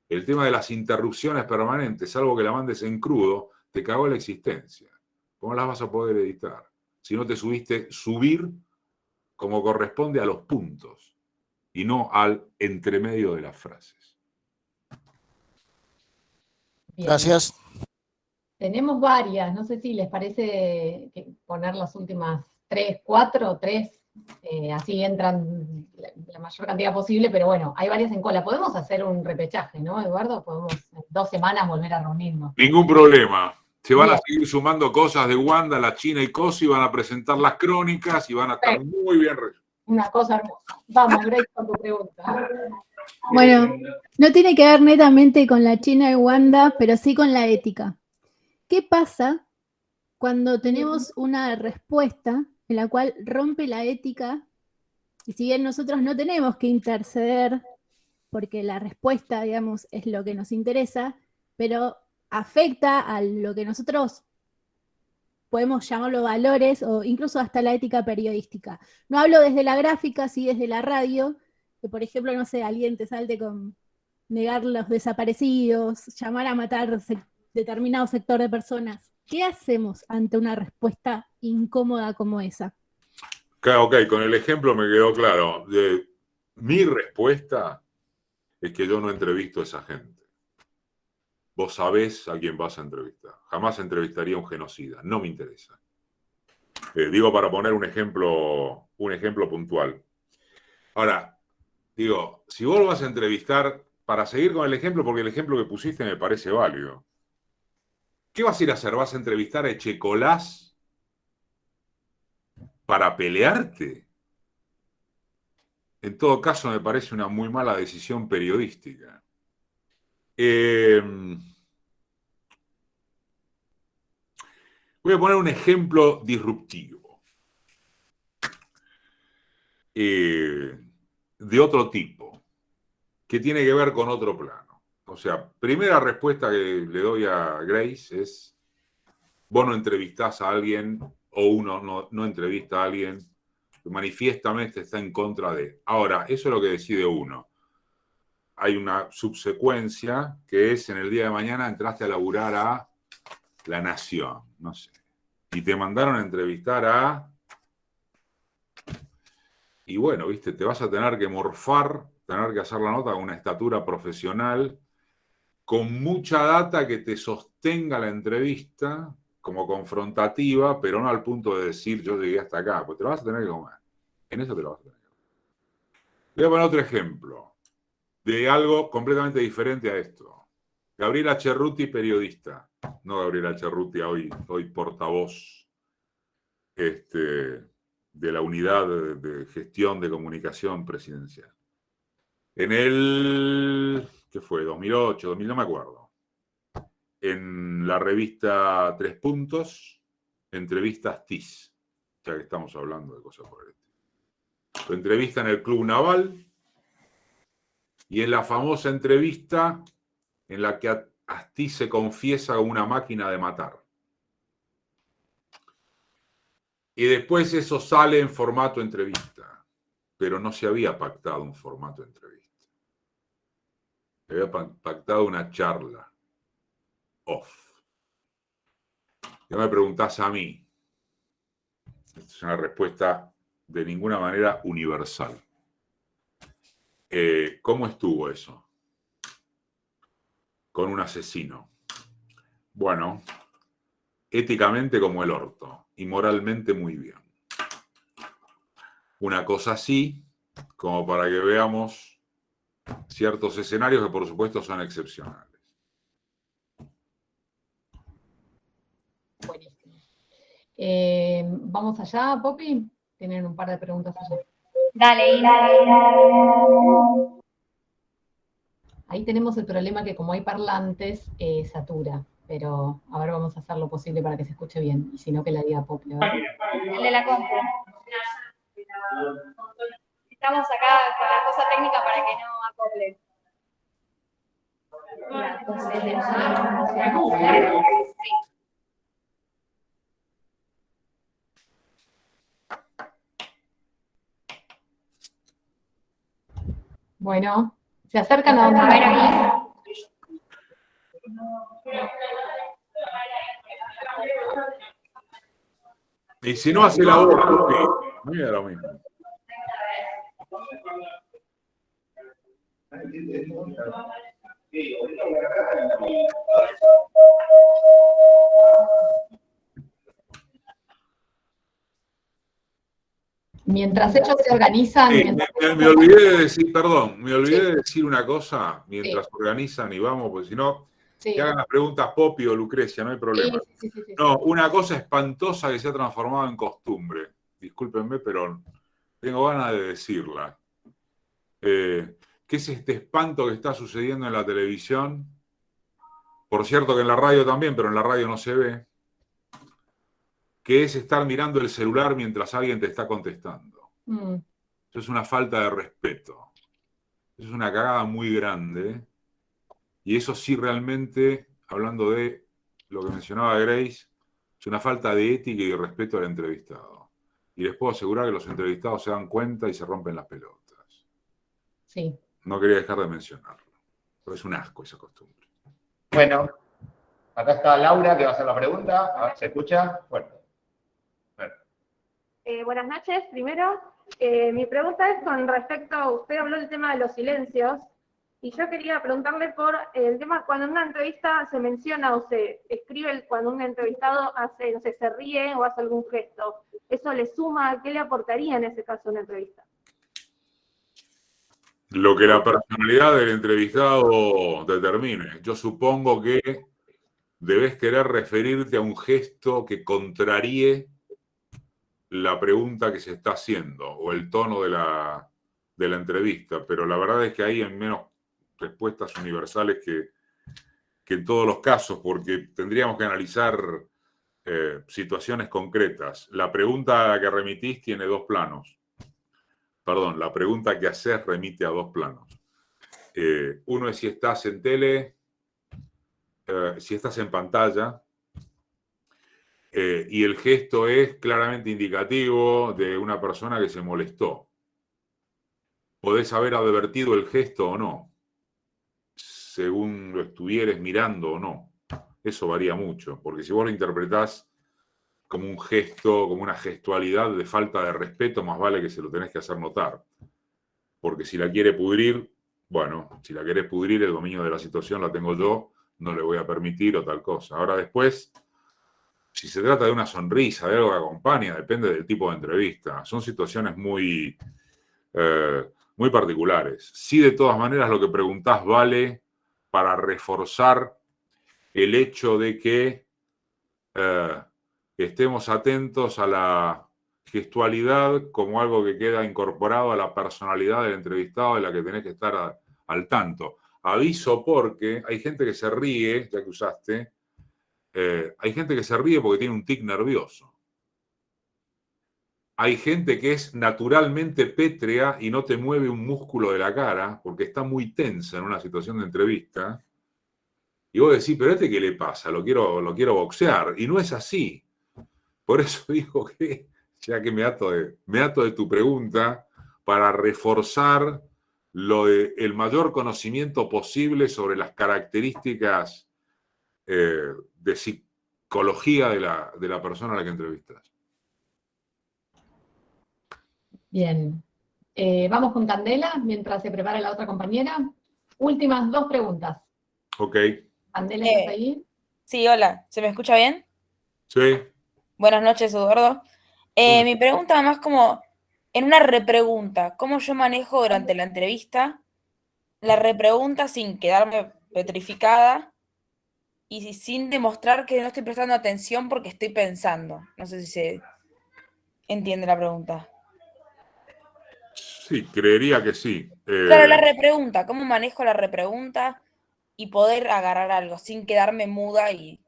El tema de las interrupciones permanentes, salvo que la mandes en crudo, te cagó la existencia. ¿Cómo las vas a poder editar? Si no te subir como corresponde a los puntos y no al entremedio de las frases. Bien. Gracias. Tenemos varias, no sé si les parece poner las últimas 3, 4, 3, así entran la mayor cantidad posible, pero bueno, hay varias en cola. Podemos hacer un repechaje, ¿no, Eduardo? Podemos en 2 semanas volver a reunirnos. Ningún problema. Se van Bien. a seguir sumando cosas de Wanda, la China y Cosi, van a presentar las crónicas y van a estar muy bien resueltas. Una cosa hermosa. Vamos, Grace, con tu pregunta. Bueno, no tiene que ver netamente con la China y Wanda, pero sí con la ética. ¿Qué pasa cuando tenemos una respuesta en la cual rompe la ética? Y si bien nosotros no tenemos que interceder, porque la respuesta, digamos, es lo que nos interesa, pero afecta a lo que nosotros podemos llamarlo valores o incluso hasta la ética periodística. No hablo desde la gráfica, sí desde la radio, que por ejemplo, no sé, alguien te salte con negar los desaparecidos, llamar a matar determinado sector de personas. ¿Qué hacemos ante una respuesta incómoda como esa? Ok, con el ejemplo me quedó claro. Mi respuesta es que yo no entrevisto a esa gente. Vos sabés a quién vas a entrevistar. Jamás entrevistaría a un genocida. No me interesa. Digo para poner un ejemplo puntual. Ahora, digo, si vos lo vas a entrevistar, para seguir con el ejemplo, porque el ejemplo que pusiste me parece válido. ¿Qué vas a ir a hacer? ¿Vas a entrevistar a Echecolás para pelearte? En todo caso, me parece una muy mala decisión periodística. Voy a poner un ejemplo disruptivo. De otro tipo, que tiene que ver con otro plano. O sea, primera respuesta que le doy a Grace es: vos no entrevistás a alguien, o uno no entrevista a alguien que manifiestamente está en contra de. Ahora, eso es lo que decide uno. Hay una subsecuencia que es: en el día de mañana entraste a laburar a La Nación, no sé, y te mandaron a entrevistar a... Y bueno, viste, te vas a tener que morfar, tener que hacer la nota con una estatura profesional, con mucha data que te sostenga la entrevista como confrontativa, pero no al punto de decir yo llegué hasta acá, pues te lo vas a tener que comer. En eso te lo vas a tener que comer. Voy a poner otro ejemplo de algo completamente diferente a esto. Gabriela Cerruti, periodista. No Gabriela Cerruti, hoy portavoz de la unidad de gestión de comunicación presidencial. En el, ¿qué fue? 2008, 2000, no me acuerdo. En la revista 3 Puntos, entrevistas TIS, ya que estamos hablando de cosas por el estilo. Lo entrevista en el Club Naval y es la famosa entrevista en la que Astiz se confiesa como una máquina de matar. Y después eso sale en formato entrevista, pero no se había pactado un formato entrevista. Se había pactado una charla off. Ya me preguntás a mí. Esta es una respuesta de ninguna manera universal. ¿Cómo estuvo eso? Con un asesino. Bueno, éticamente como el orto y moralmente muy bien. Una cosa así, como para que veamos ciertos escenarios que por supuesto son excepcionales. Buenísimo. Vamos allá, Poppy. Tienen un par de preguntas allá. Dale, Ahí tenemos el problema que como hay parlantes, satura. Pero a ver, vamos a hacer lo posible para que se escuche bien. Y si no, que la diga Poppy. A ver. el de la compu. Estamos acá con la cosa técnica para que no acople. Sí. Bueno, se acercan a donde... A ver, ahí. Y si no hace la voz, mira lo mismo. Mientras ellos se organizan... Sí, mientras- me olvidé de decir, perdón, me olvidé Sí. de decir una cosa mientras Sí. organizan y vamos, porque si no, Sí, que hagan las preguntas Poppy o Lucrecia, no hay problema. sí. No, una cosa espantosa que se ha transformado en costumbre. Discúlpenme, pero tengo ganas de decirla. ¿Qué es este espanto que está sucediendo en la televisión? Por cierto que en la radio también, pero en la radio no se ve. Que es estar mirando el celular mientras alguien te está contestando. Mm. Eso es una falta de respeto. Eso es una cagada muy grande. Y eso sí realmente, hablando de lo que mencionaba Grace, es una falta de ética y de respeto al entrevistado. Y les puedo asegurar que los entrevistados se dan cuenta y se rompen las pelotas. Sí. No quería dejar de mencionarlo. Pero es un asco esa costumbre. Bueno, acá está Laura que va a hacer la pregunta. A ver, ¿se escucha? Fuerte. Buenas noches. Primero, mi pregunta es con respecto, usted habló del tema de los silencios, y yo quería preguntarle por el tema cuando en una entrevista se menciona o se escribe cuando un entrevistado hace, no sé, se ríe o hace algún gesto. ¿Eso le suma? ¿Qué le aportaría en ese caso a una entrevista? Lo que la personalidad del entrevistado determine. Yo supongo que debes querer referirte a un gesto que contraríe la pregunta que se está haciendo o el tono de la entrevista, pero la verdad es que hay en menos respuestas universales que en todos los casos, porque tendríamos que analizar situaciones concretas. La pregunta que remitís tiene dos planos. Perdón, la pregunta que haces remite a dos planos. Uno es si estás en tele, si estás en pantalla, y el gesto es claramente indicativo de una persona que se molestó. Podés haber advertido el gesto o no, según lo estuvieres mirando o no. Eso varía mucho, porque si vos lo interpretás como un gesto, como una gestualidad de falta de respeto, más vale que se lo tenés que hacer notar. Porque si la quiere pudrir, bueno, si la querés pudrir, el dominio de la situación la tengo yo, no le voy a permitir o tal cosa. Ahora después, si se trata de una sonrisa, de algo que acompaña, depende del tipo de entrevista. Son situaciones muy, muy particulares. Sí, de todas maneras, lo que preguntás vale para reforzar el hecho de que estemos atentos a la gestualidad como algo que queda incorporado a la personalidad del entrevistado de la que tenés que estar al tanto. Aviso porque hay gente que se ríe, ya que usaste, hay gente que se ríe porque tiene un tic nervioso. Hay gente que es naturalmente pétrea y no te mueve un músculo de la cara porque está muy tensa en una situación de entrevista. Y vos decís, pero ¿qué le pasa? Lo quiero boxear. Y no es así. Por eso digo que, ya que me ato de tu pregunta, para reforzar el mayor conocimiento posible sobre las características de psicología de la persona a la que entrevistas. Bien. Vamos con Candela, mientras se prepara la otra compañera. Últimas dos preguntas. Ok. Candela, ¿estás ahí? Sí, hola, ¿se me escucha bien? Sí. Buenas noches, Eduardo. Mi pregunta más como en una repregunta, ¿cómo yo manejo durante la entrevista la repregunta sin quedarme petrificada y sin demostrar que no estoy prestando atención porque estoy pensando? No sé si se entiende la pregunta. Sí, creería que sí. Claro, la repregunta, ¿cómo manejo la repregunta y poder agarrar algo sin quedarme muda y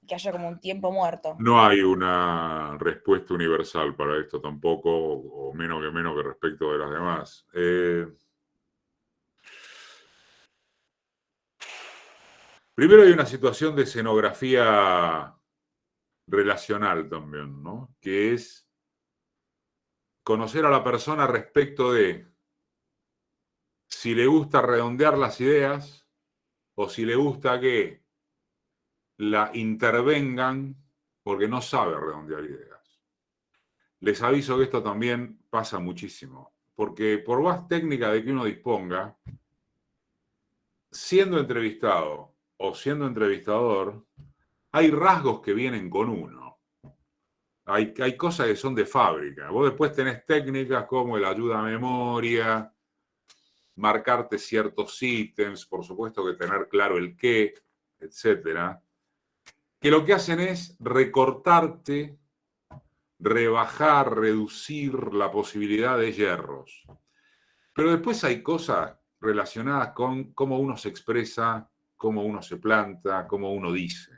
que haya como un tiempo muerto? No hay una respuesta universal para esto tampoco, o menos que respecto de las demás. Primero hay una situación de escenografía relacional también, ¿no? Que es conocer a la persona respecto de si le gusta redondear las ideas o si le gusta que la intervengan porque no sabe redondear ideas. Les aviso que esto también pasa muchísimo, porque por más técnica de que uno disponga, siendo entrevistado o siendo entrevistador, hay rasgos que vienen con uno. Hay cosas que son de fábrica. Vos después tenés técnicas como el ayuda a memoria, marcarte ciertos ítems, por supuesto que tener claro el qué, etcétera, que lo que hacen es recortarte, rebajar, reducir la posibilidad de yerros. Pero después hay cosas relacionadas con cómo uno se expresa, cómo uno se planta, cómo uno dice.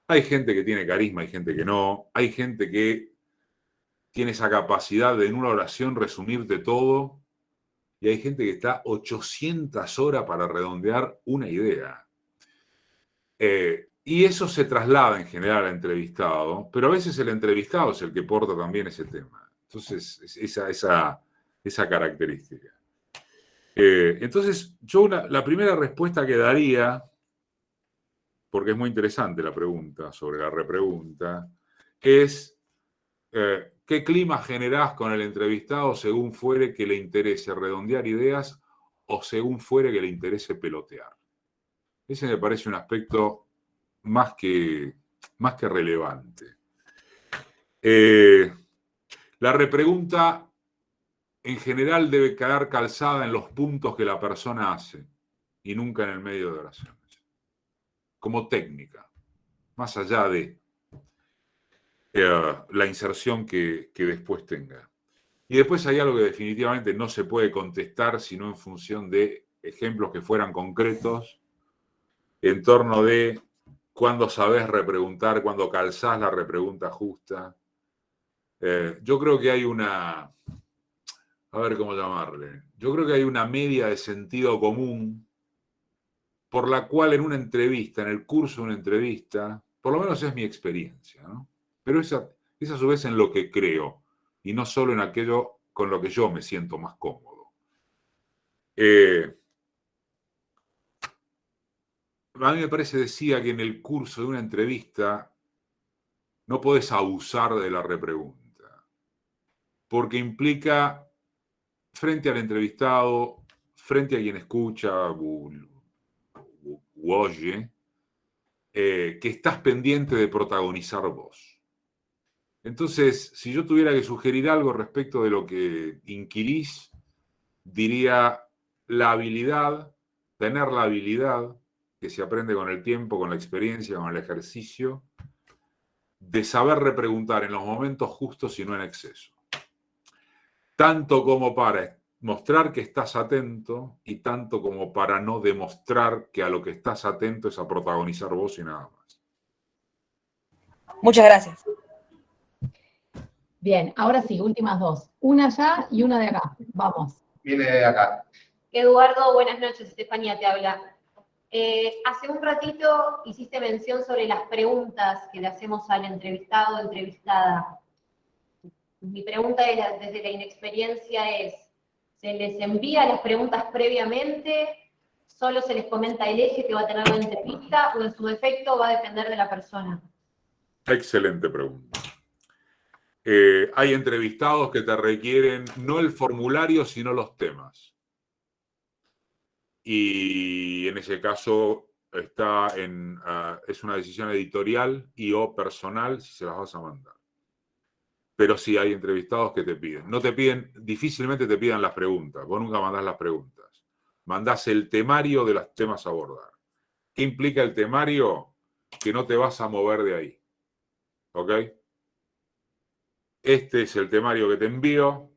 Hay gente que tiene carisma, hay gente que no. Hay gente que tiene esa capacidad de en una oración resumirte todo. Y hay gente que está 800 horas para redondear una idea. Y eso se traslada en general al entrevistado, pero a veces el entrevistado es el que porta también ese tema. Entonces, esa característica. Entonces, yo la primera respuesta que daría, porque es muy interesante la pregunta sobre la repregunta, es ¿qué clima generás con el entrevistado según fuere que le interese redondear ideas o según fuere que le interese pelotear? Ese me parece un aspecto más que relevante. La repregunta en general debe quedar calzada en los puntos que la persona hace y nunca en el medio de oraciones. Como técnica, más allá de la inserción que después tenga. Y después hay algo que definitivamente no se puede contestar sino en función de ejemplos que fueran concretos en torno de cuándo sabés repreguntar, cuándo calzás la repregunta justa. Yo creo que hay una, a ver cómo llamarle, yo creo que hay una media de sentido común por la cual en una entrevista, en el curso de una entrevista, por lo menos es mi experiencia, ¿no? Pero es a su vez en lo que creo, y no solo en aquello con lo que yo me siento más cómodo. A mí me parece, decía, que en el curso de una entrevista no podés abusar de la repregunta, porque implica, frente al entrevistado, frente a quien escucha u oye, que estás pendiente de protagonizar vos. Entonces, si yo tuviera que sugerir algo respecto de lo que inquirís, diría tener la habilidad, que se aprende con el tiempo, con la experiencia, con el ejercicio, de saber repreguntar en los momentos justos y no en exceso. Tanto como para mostrar que estás atento y tanto como para no demostrar que a lo que estás atento es a protagonizar vos y nada más. Muchas gracias. Bien, ahora sí, últimas dos. Una allá y una de acá. Vamos. Viene de acá. Eduardo, buenas noches, Estefanía te habla. Hace un ratito hiciste mención sobre las preguntas que le hacemos al entrevistado o entrevistada. Mi pregunta desde la inexperiencia es, ¿se les envía las preguntas previamente? ¿Solo se les comenta el eje que va a tener la entrevista o en su defecto va a depender de la persona? Excelente pregunta. Hay entrevistados que te requieren no el formulario, sino los temas. Y en ese caso es una decisión editorial y o personal si se las vas a mandar. Pero sí hay entrevistados que te piden. No te piden, difícilmente te pidan las preguntas. Vos nunca mandás las preguntas. Mandás el temario de los temas a abordar. ¿Qué implica el temario? Que no te vas a mover de ahí. ¿Ok? Este es el temario que te envío.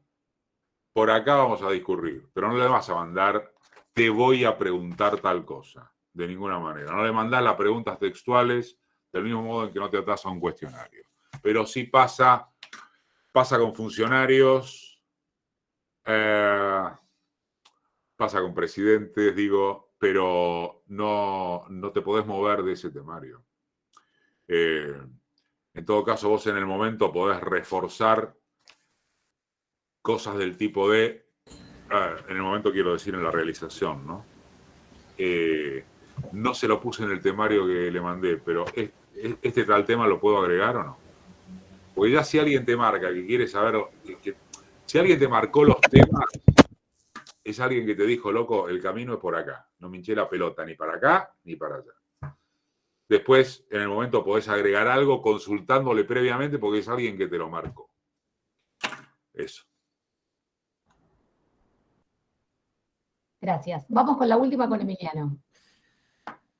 Por acá vamos a discurrir. Pero no le vas a mandar, te voy a preguntar tal cosa. De ninguna manera. No le mandás las preguntas textuales del mismo modo en que no te atás a un cuestionario. Pero sí pasa con funcionarios, pasa con presidentes, digo, pero no te podés mover de ese temario. En todo caso, vos en el momento podés reforzar cosas del tipo de, en el momento quiero decir en la realización, ¿no? No se lo puse en el temario que le mandé, pero este tal tema lo puedo agregar o no. Porque ya si alguien te marca, que quiere saber, si alguien te marcó los temas, es alguien que te dijo, loco, el camino es por acá. No me hinché la pelota ni para acá ni para allá. Después, en el momento, podés agregar algo consultándole previamente porque es alguien que te lo marcó. Eso. Gracias. Vamos con la última con Emiliano.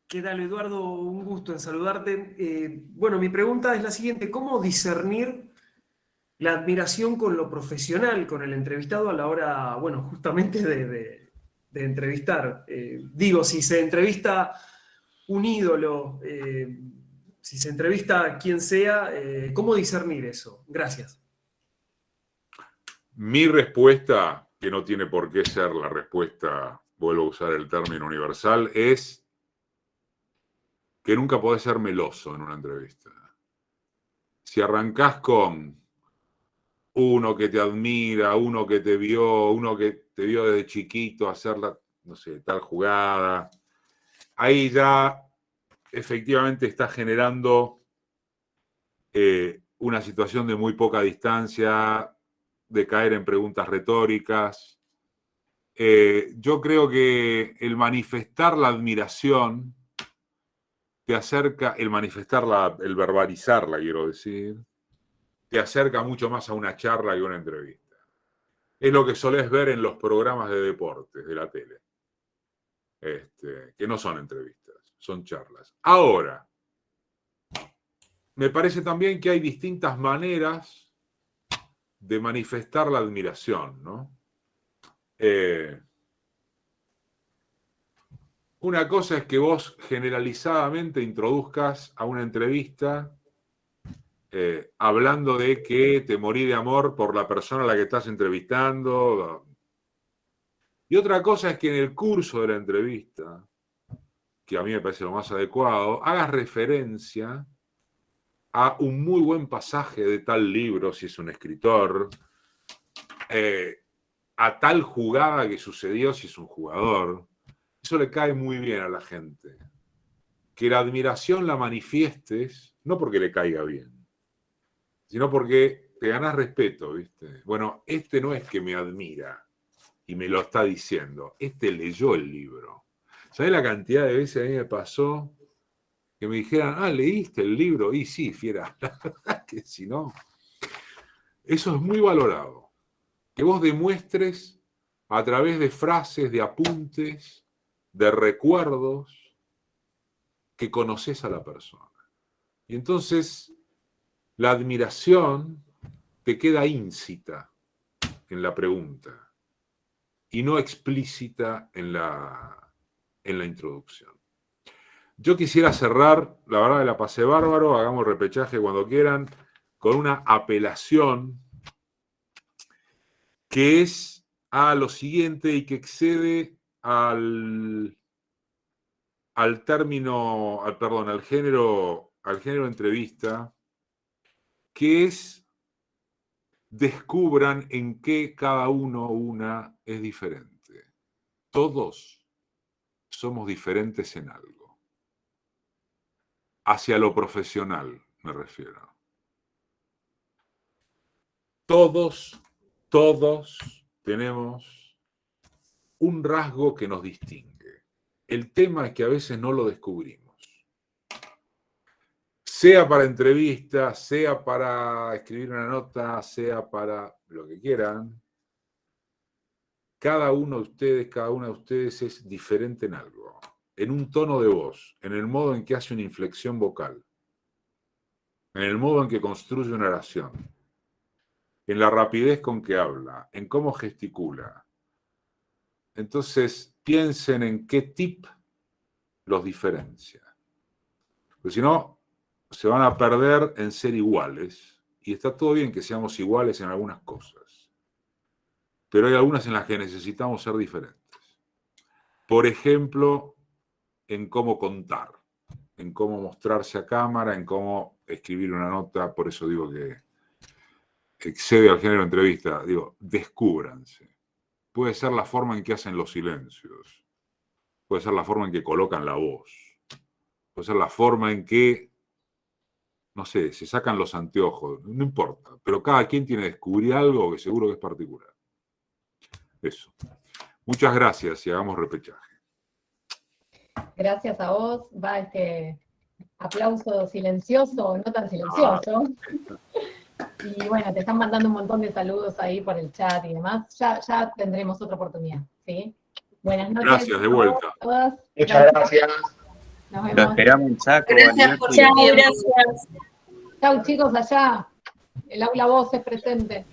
¿Qué tal, Eduardo? Un gusto en saludarte. Bueno, mi pregunta es la siguiente. ¿Cómo discernir la admiración con lo profesional, con el entrevistado a la hora, bueno, justamente de entrevistar? Digo, si se entrevista un ídolo, si se entrevista a quien sea, ¿cómo discernir eso? Gracias. Mi respuesta, que no tiene por qué ser la respuesta, vuelvo a usar el término universal, es que nunca podés ser meloso en una entrevista. Si arrancás con uno que te admira, uno que te vio desde chiquito hacer no sé, tal jugada, ahí ya efectivamente está generando una situación de muy poca distancia, de caer en preguntas retóricas. Yo creo que el manifestar la admiración te acerca, el verbalizarla, quiero decir, te acerca mucho más a una charla que a una entrevista. Es lo que solés ver en los programas de deportes de la tele, que no son entrevistas, son charlas. Ahora, me parece también que hay distintas maneras de manifestar la admiración, ¿no? Una cosa es que vos generalizadamente introduzcas a una entrevista hablando de que te morí de amor por la persona a la que estás entrevistando. Y otra cosa es que en el curso de la entrevista, que a mí me parece lo más adecuado, hagas referencia a un muy buen pasaje de tal libro, si es un escritor, a tal jugada que sucedió, si es un jugador. Eso le cae muy bien a la gente. Que la admiración la manifiestes, no porque le caiga bien, sino porque te ganás respeto, ¿viste? Bueno, este no es que me admira y me lo está diciendo, este leyó el libro. ¿Sabés la cantidad de veces a mí me pasó que me dijeran, ¿leíste el libro? Y sí, fiera, la verdad que si no. Eso es muy valorado. Que vos demuestres a través de frases, de apuntes, de recuerdos, que conoces a la persona. Y entonces la admiración te queda íncita en la pregunta y no explícita en la introducción. Yo quisiera cerrar, la verdad que la pasé bárbaro, hagamos repechaje cuando quieran, con una apelación que es a lo siguiente y que excede al género entrevista, que es descubran en qué cada uno o una es diferente. Todos somos diferentes en algo. Hacia lo profesional me refiero. Todos tenemos un rasgo que nos distingue. El tema es que a veces no lo descubrimos. Sea para entrevistas, sea para escribir una nota, sea para lo que quieran, cada una de ustedes es diferente en algo. En un tono de voz, en el modo en que hace una inflexión vocal, en el modo en que construye una oración, en la rapidez con que habla, en cómo gesticula. Entonces, piensen en qué tip los diferencia. Porque si no, se van a perder en ser iguales. Y está todo bien que seamos iguales en algunas cosas. Pero hay algunas en las que necesitamos ser diferentes. Por ejemplo, en cómo contar, en cómo mostrarse a cámara, en cómo escribir una nota. Por eso digo que excede al género entrevista. Digo, descúbranse. Puede ser la forma en que hacen los silencios. Puede ser la forma en que colocan la voz. Puede ser la forma en que, no sé, se sacan los anteojos. No importa. Pero cada quien tiene que descubrir algo que seguro que es particular. Eso. Muchas gracias y hagamos repechaje. Gracias a vos. Va este aplauso silencioso, no tan silencioso. Y bueno, te están mandando un montón de saludos ahí por el chat y demás. Ya tendremos otra oportunidad, ¿sí? Buenas noches. Gracias, de vuelta. A todas. Muchas gracias. Nos Lo vemos. esperamos en Chaco. Gracias por su Alberto. tiempo. Chau, chicos, allá. El aula voz es presente.